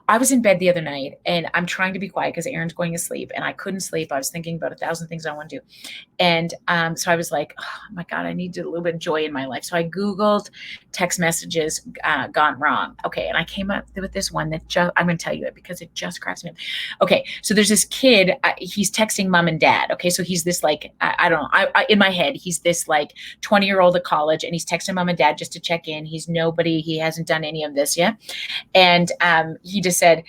I was in bed the other night, and I'm trying to be quiet because Aaron's going to sleep, and I couldn't sleep. I was thinking about 1,000 things I want to do. And so I was like, oh my God, I need a little bit of joy in my life. So I Googled text messages gone wrong. Okay. And I came up with this one that I'm going to tell you it because it just cracks me up. Okay. So there's this kid, he's texting mom and dad. Okay. So he's this like, I don't know, in my head, he's this like 20-year-old at college, and he's texting mom and dad just to check in. He's nobody. He hasn't done any of this yet. And he just said,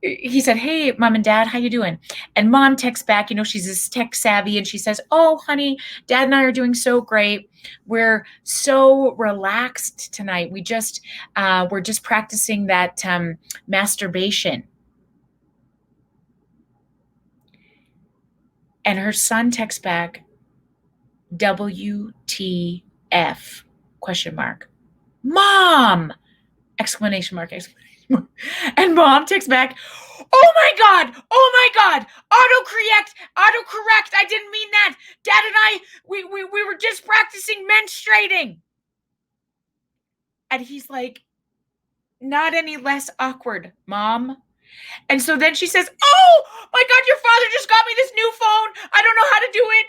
hey, mom and dad, how you doing? And mom texts back, she's this tech savvy, and she says, oh, honey, dad and I are doing so great. We're so relaxed tonight. We're just practicing that masturbation. And her son texts back, WTF, ? Mom, ! And mom texts back, oh my God, autocorrect, I didn't mean that. Dad and I, we were just practicing menstruating. And he's like, not any less awkward, Mom. And so then she says, oh my God, your father just got me this new phone. I don't know how to do it.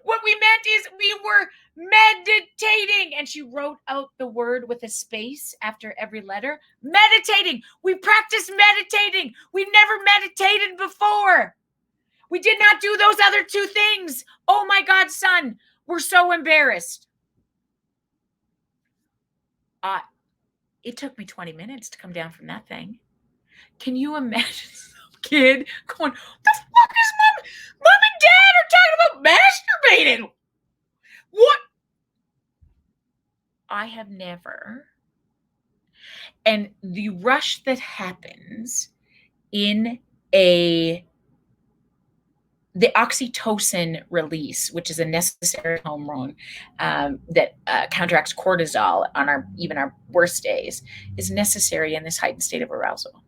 What we meant is we were meditating. And she wrote out the word with a space after every letter. Meditating. We practiced meditating. We've never meditated before. We did not do those other two things. Oh my God, son, we're so embarrassed. It took me 20 minutes to come down from that thing. Can you imagine some kid going, "What the fuck is mom and dad are talking about masturbating? What?" I have never. And the rush that happens in the oxytocin release, which is a necessary hormone that counteracts cortisol on even our worst days, is necessary in this heightened state of arousal.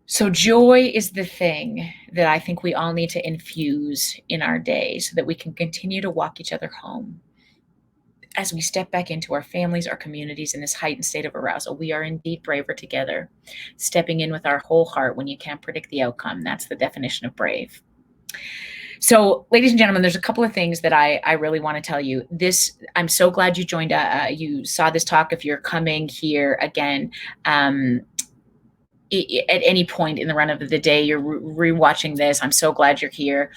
So joy is the thing that I think we all need to infuse in our day so that we can continue to walk each other home. As we step back into our families, our communities in this heightened state of arousal, we are indeed braver together, stepping in with our whole heart when you can't predict the outcome. That's the definition of brave. So, ladies and gentlemen, there's a couple of things that I really want to tell you. I'm so glad you joined. You saw this talk. If you're coming here again, at any point in the run of the day, you're rewatching this, I'm so glad you're here.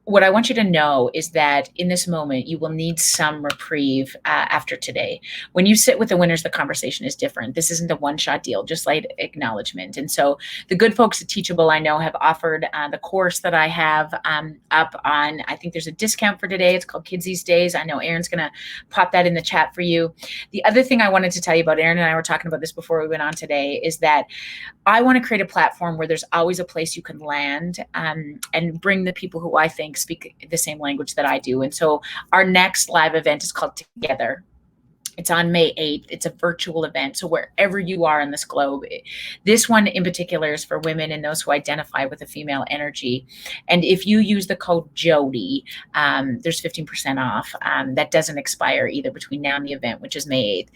What I want you to know is that in this moment, you will need some reprieve after today. When you sit with the winners, the conversation is different. This isn't a one-shot deal, just like acknowledgement. And so the good folks at Teachable, I know, have offered the course that I have up on, I think there's a discount for today. It's called Kids These Days. I know Aaron's going to pop that in the chat for you. The other thing I wanted to tell you about, Aaron and I were talking about this before we went on today, is that I want to create a platform where there's always a place you can land and bring the people who I think speak the same language that I do. And so our next live event is called Together. It's on May 8th. It's a virtual event. So wherever you are in this globe, this one in particular is for women and those who identify with a female energy. And if you use the code Jody, there's 15% off. That doesn't expire either between now and the event, which is May 8th.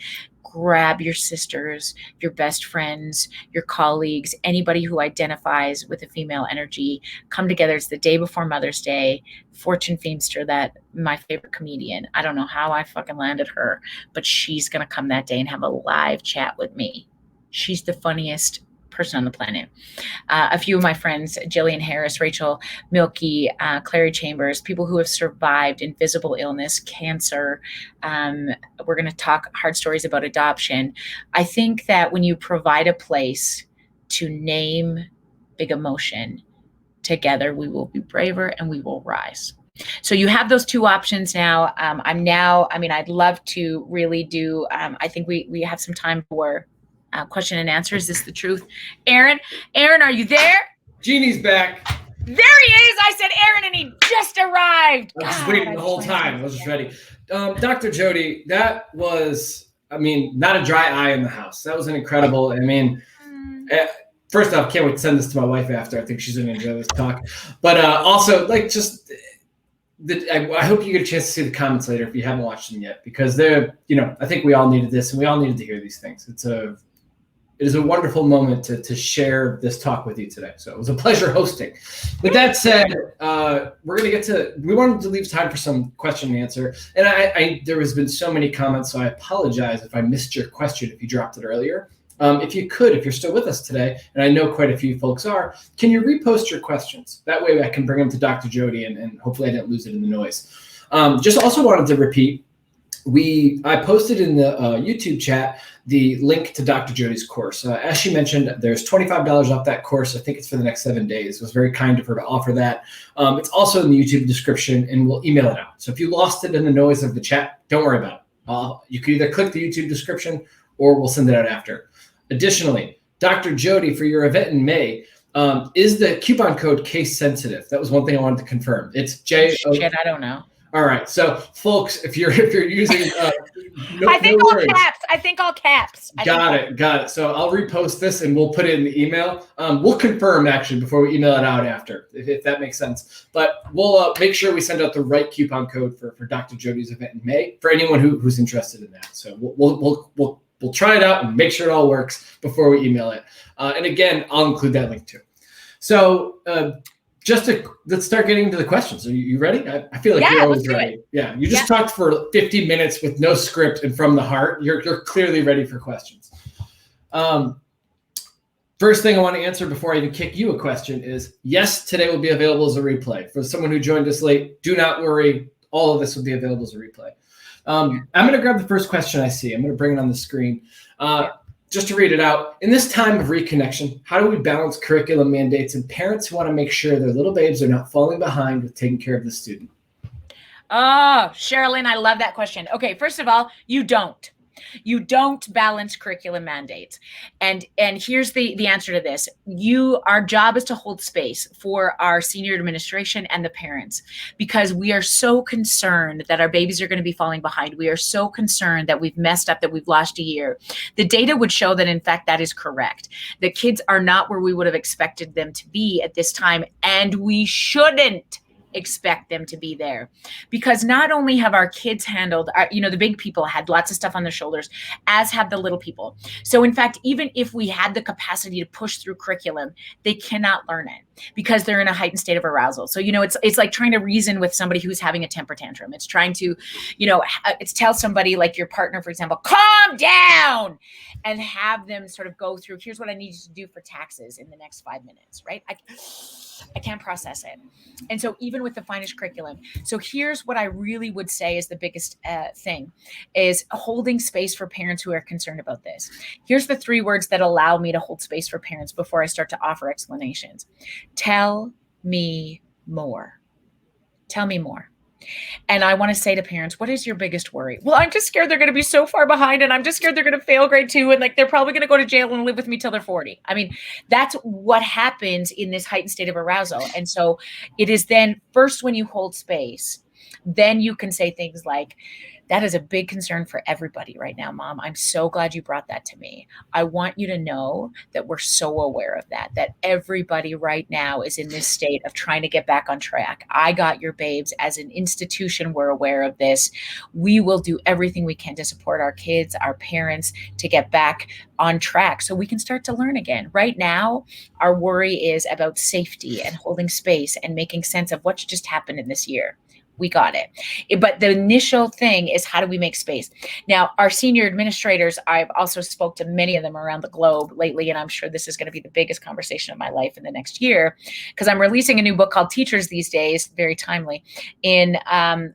Grab your sisters, your best friends, your colleagues, anybody who identifies with a female energy. Come together. It's the day before Mother's Day. Fortune Feimster, that my favorite comedian. I don't know how I fucking landed her, but she's going to come that day and have a live chat with me. She's the funniest person on the planet. A few of my friends, Jillian Harris, Rachel Milky, Clary Chambers, people who have survived invisible illness, cancer. We're going to talk hard stories about adoption. I think that when you provide a place to name big emotion, together we will be braver and we will rise. So you have those two options now. I'd love to really do, I think we have some time for question and answer. Is this the truth? Aaron, are you there? Jeannie's back. There he is. I said Aaron and he just arrived. I was just waiting the whole time. I was just ready. Dr. Jody, that was, not a dry eye in the house. That was an incredible, first off, can't wait to send this to my wife after. I think she's going to enjoy this talk. But also, I hope you get a chance to see the comments later if you haven't watched them yet, because they're, I think we all needed this and we all needed to hear these things. It is a wonderful moment to share this talk with you today. So it was a pleasure hosting. With that said, we wanted to leave time for some question and answer. And there has been so many comments, so I apologize if I missed your question if you dropped it earlier. If you're still with us today, and I know quite a few folks are, can you repost your questions? That way I can bring them to Dr. Jody and hopefully I didn't lose it in the noise. Just also wanted to repeat, I posted in the YouTube chat the link to Dr. Jody's course. As she mentioned, there's $25 off that course. I think it's for the next 7 days. It was very kind of her to offer that. It's also in the YouTube description, and we'll email it out. So if you lost it in the noise of the chat, don't worry about it. You can either click the YouTube description or we'll send it out after. Additionally, Dr. Jody, for your event in May, is the coupon code case sensitive? That was one thing I wanted to confirm. It's J. Shit, I don't know. All right, so folks, if you're using, I think all caps. Got it. So I'll repost this and we'll put it in the email. We'll confirm actually before we email it out after, if that makes sense. But we'll make sure we send out the right coupon code for Dr. Jody's event in May for anyone who's interested in that. So we'll try it out and make sure it all works before we email it. And again, I'll include that link too. So let's start getting into the questions. Are you ready? I feel like you're always ready. Yeah, you just talked for 50 minutes with no script and from the heart. You're clearly ready for questions. First thing I want to answer before I even kick you a question is, yes, today will be available as a replay. For someone who joined us late, do not worry. All of this will be available as a replay. I'm going to grab the first question I see. I'm going to bring it on the screen. Just to read it out. In this time of reconnection, how do we balance curriculum mandates and parents who want to make sure their little babes are not falling behind with taking care of the student? Oh, Sherilyn, I love that question. Okay, first of all, you don't. You don't balance curriculum mandates. And here's the answer to this. Our job is to hold space for our senior administration and the parents, because we are so concerned that our babies are going to be falling behind. We are so concerned that we've messed up, that we've lost a year. The data would show that, in fact, that is correct. The kids are not where we would have expected them to be at this time, and we shouldn't expect them to be there, because not only have our kids handled, the big people had lots of stuff on their shoulders, as have the little people. So in fact, even if we had the capacity to push through curriculum, they cannot learn it because they're in a heightened state of arousal. So, it's like trying to reason with somebody who's having a temper tantrum. It's trying to, it's tell somebody like your partner, for example, calm down, and have them sort of go through, here's what I need you to do for taxes in the next 5 minutes, right? I can't process it. And so even with the finest curriculum. So here's what I really would say is the biggest thing is holding space for parents who are concerned about this. Here's the 3 words that allow me to hold space for parents before I start to offer explanations. Tell me more. Tell me more. And I want to say to parents, what is your biggest worry? Well, I'm just scared they're going to be so far behind, and I'm just scared they're going to fail grade 2, and like they're probably going to go to jail and live with me till they're 40. I mean, that's what happens in this heightened state of arousal. And so it is then first when you hold space, then you can say things like, that is a big concern for everybody right now, Mom. I'm so glad you brought that to me. I want you to know that we're so aware of that everybody right now is in this state of trying to get back on track. I got your babes. As an institution, we're aware of this. We will do everything we can to support our kids, our parents, to get back on track so we can start to learn again. Right now, our worry is about safety and holding space and making sense of what's just happened in this year. We got it. But the initial thing is, how do we make space? Now, our senior administrators, I've also spoke to many of them around the globe lately, and I'm sure this is going to be the biggest conversation of my life in the next year, because I'm releasing a new book called Teachers These Days, very timely, in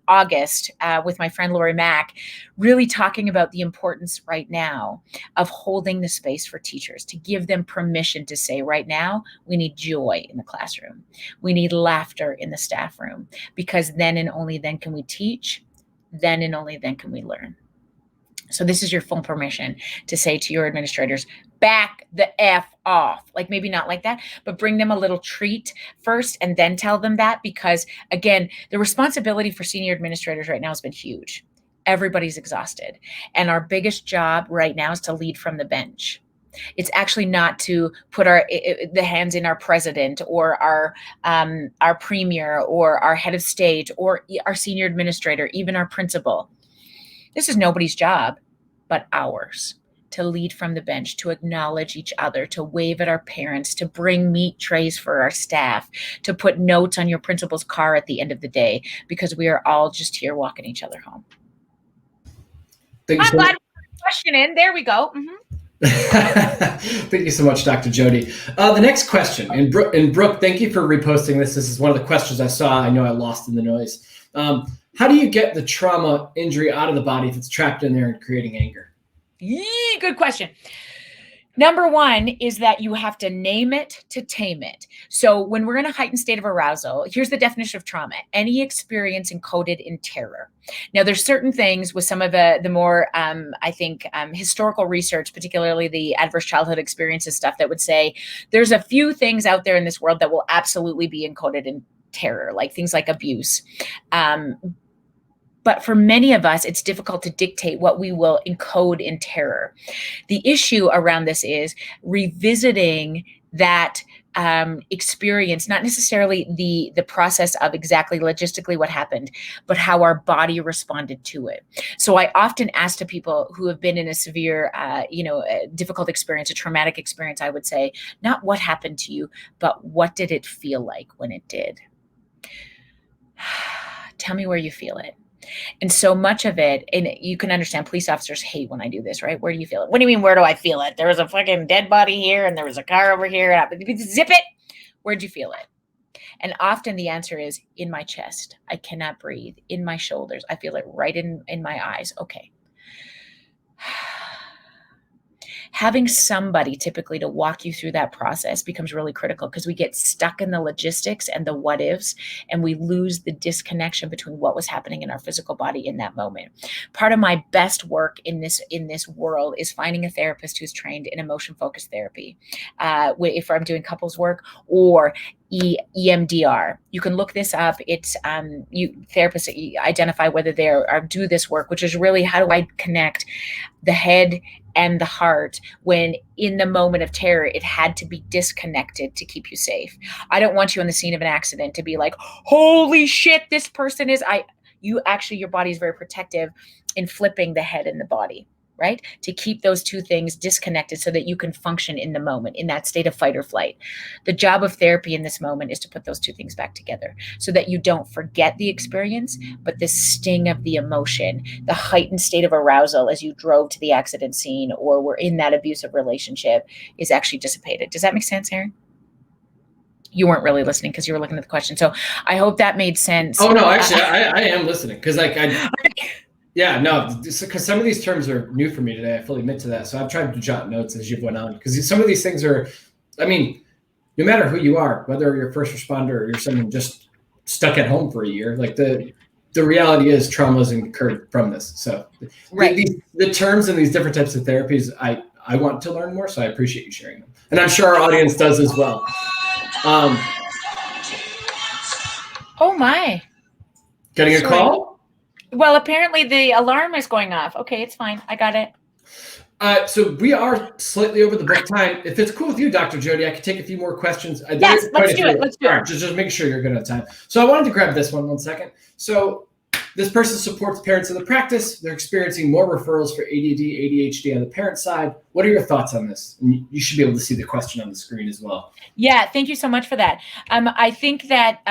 August with my friend Lori Mack, really talking about the importance right now of holding the space for teachers, to give them permission to say, right now, we need joy in the classroom. We need laughter in the staff room, because then and only then can we teach, then and only then can we learn. So this is your full permission to say to your administrators, back the F off. Like maybe not like that, but bring them a little treat first and then tell them that, because again, the responsibility for senior administrators right now has been huge. Everybody's exhausted. And our biggest job right now is to lead from the bench. It's actually not to put the hands in our president or our premier or our head of state or our senior administrator, even our principal. This is nobody's job but ours, to lead from the bench, to acknowledge each other, to wave at our parents, to bring meat trays for our staff, to put notes on your principal's car at the end of the day, because we are all just here walking each other home. I'm glad we put a question in. There we go. Thank you so much, Dr. Jody. The next question, and Brooke, thank you for reposting this. This is one of the questions I saw. I know I lost in the noise. How do you get the trauma injury out of the body if it's trapped in there and creating anger? Good question. Number one is that you have to name it to tame it. So when we're in a heightened state of arousal, here's the definition of trauma: any experience encoded in terror. Now, there's certain things with some of the more, historical research, particularly the adverse childhood experiences stuff, that would say there's a few things out there in this world that will absolutely be encoded in terror, like things like abuse. But for many of us, it's difficult to dictate what we will encode in terror. The issue around this is revisiting that experience, not necessarily the process of exactly logistically what happened, but how our body responded to it. So I often ask to people who have been in a severe, difficult experience, a traumatic experience, I would say, not what happened to you, but what did it feel like when it did? Tell me where you feel it. And so much of it, and you can understand police officers hate when I do this, right? Where do you feel it? What do you mean, where do I feel it? There was a fucking dead body here and there was a car over here. And zip it. Where'd you feel it? And often the answer is in my chest. I cannot breathe. In my shoulders. I feel it right in my eyes. Okay. Having somebody typically to walk you through that process becomes really critical, because we get stuck in the logistics and the what ifs, and we lose the disconnection between what was happening in our physical body in that moment. Part of my best work in this world is finding a therapist who's trained in emotion focused therapy. If I'm doing couples work or EMDR. You can look this up. It's therapists identify whether they do this work, which is really, how do I connect the head and the heart when in the moment of terror it had to be disconnected to keep you safe. I don't want you on the scene of an accident to be like, holy shit, this person is your body is very protective in flipping the head and the body, right? To keep those two things disconnected so that you can function in the moment, in that state of fight or flight. The job of therapy in this moment is to put those two things back together so that you don't forget the experience, but the sting of the emotion, the heightened state of arousal as you drove to the accident scene or were in that abusive relationship is actually dissipated. Does that make sense, Aaron? You weren't really listening because you were looking at the question. So I hope that made sense. Oh, no, actually, I am listening because yeah, no, because some of these terms are new for me today. I fully admit to that. So I've tried to jot notes as you've went on, because some of these things are, I mean, no matter who you are, whether you're a first responder or you're someone just stuck at home for a year, like the reality is trauma is incurred from this. So right. the terms and these different types of therapies, I want to learn more. So I appreciate you sharing them. And I'm sure our audience does as well. Oh my. Getting a call? Well, apparently the alarm is going off. Okay, it's fine. I got it. So we are slightly over the book time. If it's cool with you, Dr. Jody, I could take a few more questions. Yes, let's do it. Let's do it. Just making sure you're good on time. So I wanted to grab this one second. So this person supports parents in the practice. They're experiencing more referrals for ADD, ADHD on the parent side. What are your thoughts on this? And you should be able to see the question on the screen as well. Yeah, thank you so much for that. I think that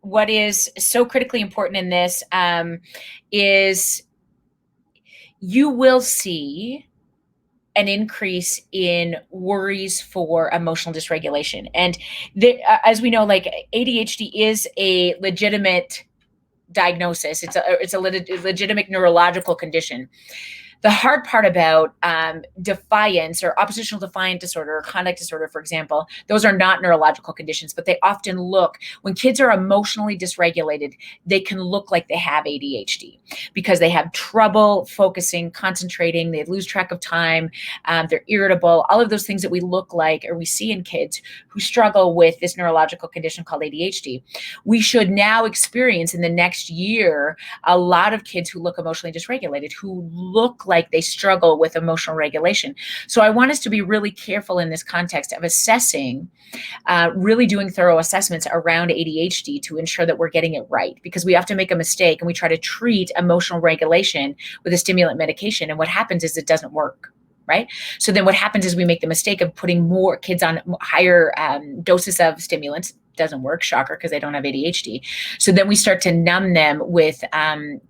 what is so critically important in this is you will see an increase in worries for emotional dysregulation. And as we know, like ADHD is a legitimate diagnosis. It's a legitimate neurological condition. The hard part about defiance or oppositional defiant disorder or conduct disorder, for example, those are not neurological conditions, but they often look, when kids are emotionally dysregulated, they can look like they have ADHD because they have trouble focusing, concentrating, they lose track of time, they're irritable, all of those things that we look like or we see in kids who struggle with this neurological condition called ADHD. We should now experience in the next year a lot of kids who look emotionally dysregulated, who look like they struggle with emotional regulation. So I want us to be really careful in this context of assessing, really doing thorough assessments around ADHD to ensure that we're getting it right, because we often make a mistake and we try to treat emotional regulation with a stimulant medication. And what happens is it doesn't work. Right? So then what happens is we make the mistake of putting more kids on higher doses of stimulants. Doesn't work, shocker, because they don't have ADHD. So then we start to numb them with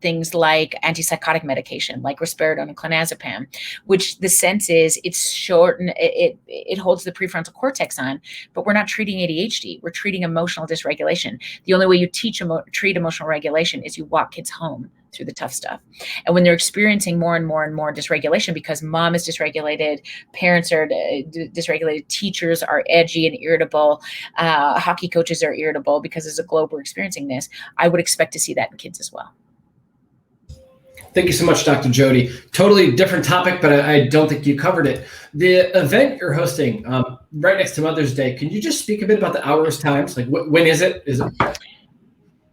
things like antipsychotic medication, like risperidone and clonazepam, which the sense is it's short and it holds the prefrontal cortex on, but we're not treating ADHD. We're treating emotional dysregulation. The only way you treat emotional regulation is you walk kids home through the tough stuff. And when they're experiencing more and more and more dysregulation because mom is dysregulated, parents are dysregulated, teachers are edgy and irritable, hockey coaches are irritable, because as a globe we're experiencing this, I would expect to see that in kids as well. Thank you so much, Dr. Jody. Totally different topic, but I don't think you covered it. The event you're hosting right next to Mother's Day, can you just speak a bit about the hours, times? Like when is it? Is it?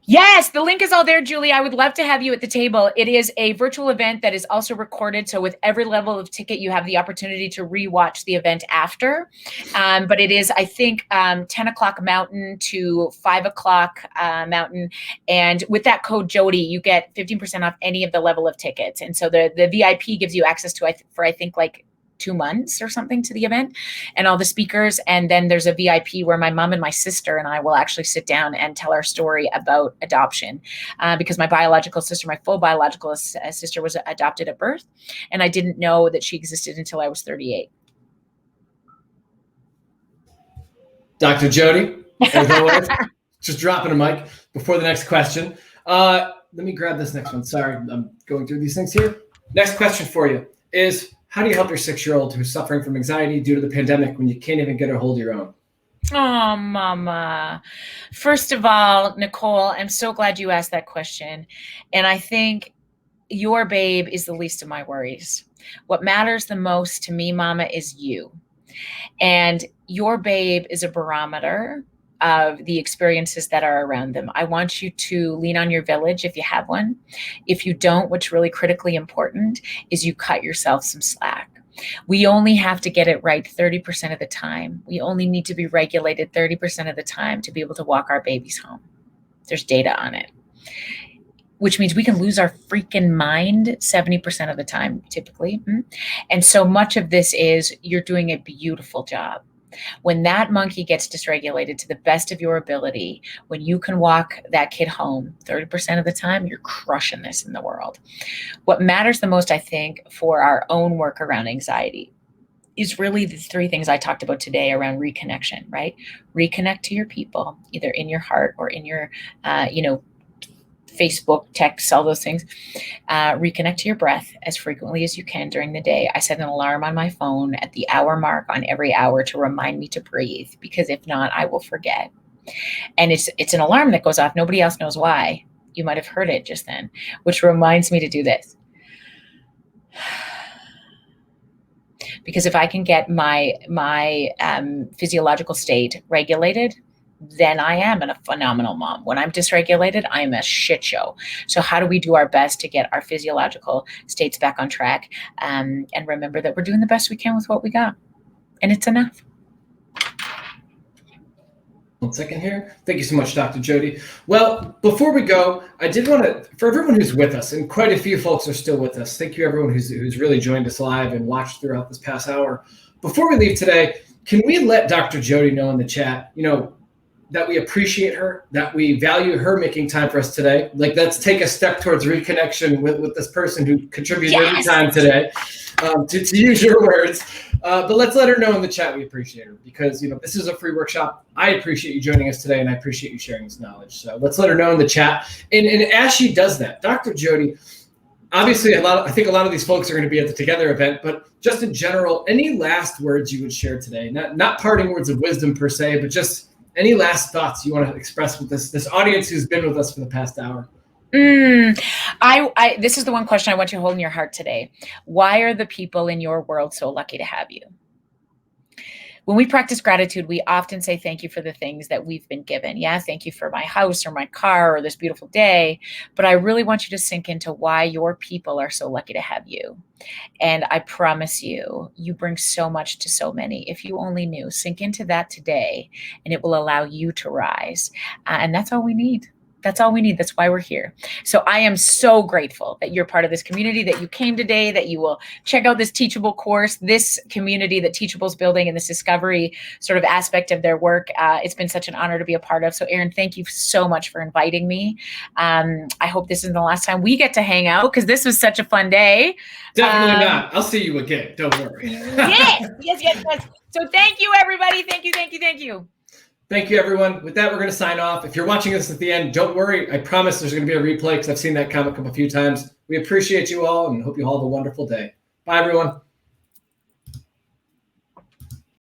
Yes, the link is all there, Julie. I would love to have you at the table. It is a virtual event that is also recorded. So with every level of ticket, you have the opportunity to rewatch the event after. But it is, I think, 10 o'clock Mountain to 5 o'clock Mountain. And with that code, Jody, you get 15% off any of the level of tickets. And so the VIP gives you access to, I think, like 2 months or something to the event and all the speakers. And then there's a VIP where my mom and my sister and I will actually sit down and tell our story about adoption, because my full biological sister was adopted at birth. And I didn't know that she existed until I was 38. Dr. Jody, as always, just dropping a mic before the next question. Let me grab this next one. Sorry, I'm going through these things here. Next question for you is, how do you help your 6-year-old who's suffering from anxiety due to the pandemic when you can't even get a hold of your own? Oh, Mama. First of all, Nicole, I'm so glad you asked that question. And I think your babe is the least of my worries. What matters the most to me, Mama, is you. And your babe is a barometer of the experiences that are around them. I want you to lean on your village if you have one. If you don't, what's really critically important is you cut yourself some slack. We only have to get it right 30% of the time. We only need to be regulated 30% of the time to be able to walk our babies home. There's data on it, which means we can lose our freaking mind 70% of the time, typically. And so much of this is you're doing a beautiful job. When that monkey gets dysregulated to the best of your ability, when you can walk that kid home 30% of the time, you're crushing this in the world. What matters the most, I think, for our own work around anxiety is really the 3 things I talked about today around reconnection, right? Reconnect to your people, either in your heart or in your, Facebook, text, all those things. Reconnect to your breath as frequently as you can during the day. I set an alarm on my phone at the hour mark on every hour to remind me to breathe, because if not, I will forget. And it's an alarm that goes off. Nobody else knows why. You might have heard it just then, which reminds me to do this. Because if I can get my physiological state regulated, then I am a phenomenal mom. When I'm dysregulated, I'm a shit show. So how do we do our best to get our physiological states back on track, and remember that we're doing the best we can with what we got, and it's enough. 1 second here. Thank you so much, Dr. Jody. Well, before we go, I did want to, for everyone who's with us, and quite a few folks are still with us, thank you everyone who's really joined us live and watched throughout this past hour. Before we leave today, can we let Dr. Jody know in the chat, that we appreciate her, that we value her making time for us today? Like, let's take a step towards reconnection with this person who contributed every time today, to use your words. But let's let her know in the chat we appreciate her, because this is a free workshop. I appreciate you joining us today, and I appreciate you sharing this knowledge. So let's let her know in the chat. And as she does that, Dr. Jody, obviously I think a lot of these folks are going to be at the Together event, but just in general, any last words you would share today? Not parting words of wisdom per se, but just any last thoughts you want to express with this audience who's been with us for the past hour? This is the one question I want you to hold in your heart today. Why are the people in your world so lucky to have you? When we practice gratitude, we often say thank you for the things that we've been given. Yeah, thank you for my house or my car or this beautiful day. But I really want you to sink into why your people are so lucky to have you. And I promise you, you bring so much to so many. If you only knew, sink into that today, and it will allow you to rise. And that's all we need. That's all we need. That's why we're here. So I am so grateful that you're part of this community, that you came today, that you will check out this Teachable course, this community that Teachable's building, and this discovery sort of aspect of their work. It's been such an honor to be a part of. So Erin, thank you so much for inviting me. I hope this isn't the last time we get to hang out, because this was such a fun day. Definitely not. I'll see you again. Don't worry. Yes. So thank you, everybody. Thank you. Thank you, everyone. With that, we're going to sign off. If you're watching this at the end, don't worry. I promise there's going to be a replay, because I've seen that comment come a few times. We appreciate you all and hope you all have a wonderful day. Bye, everyone.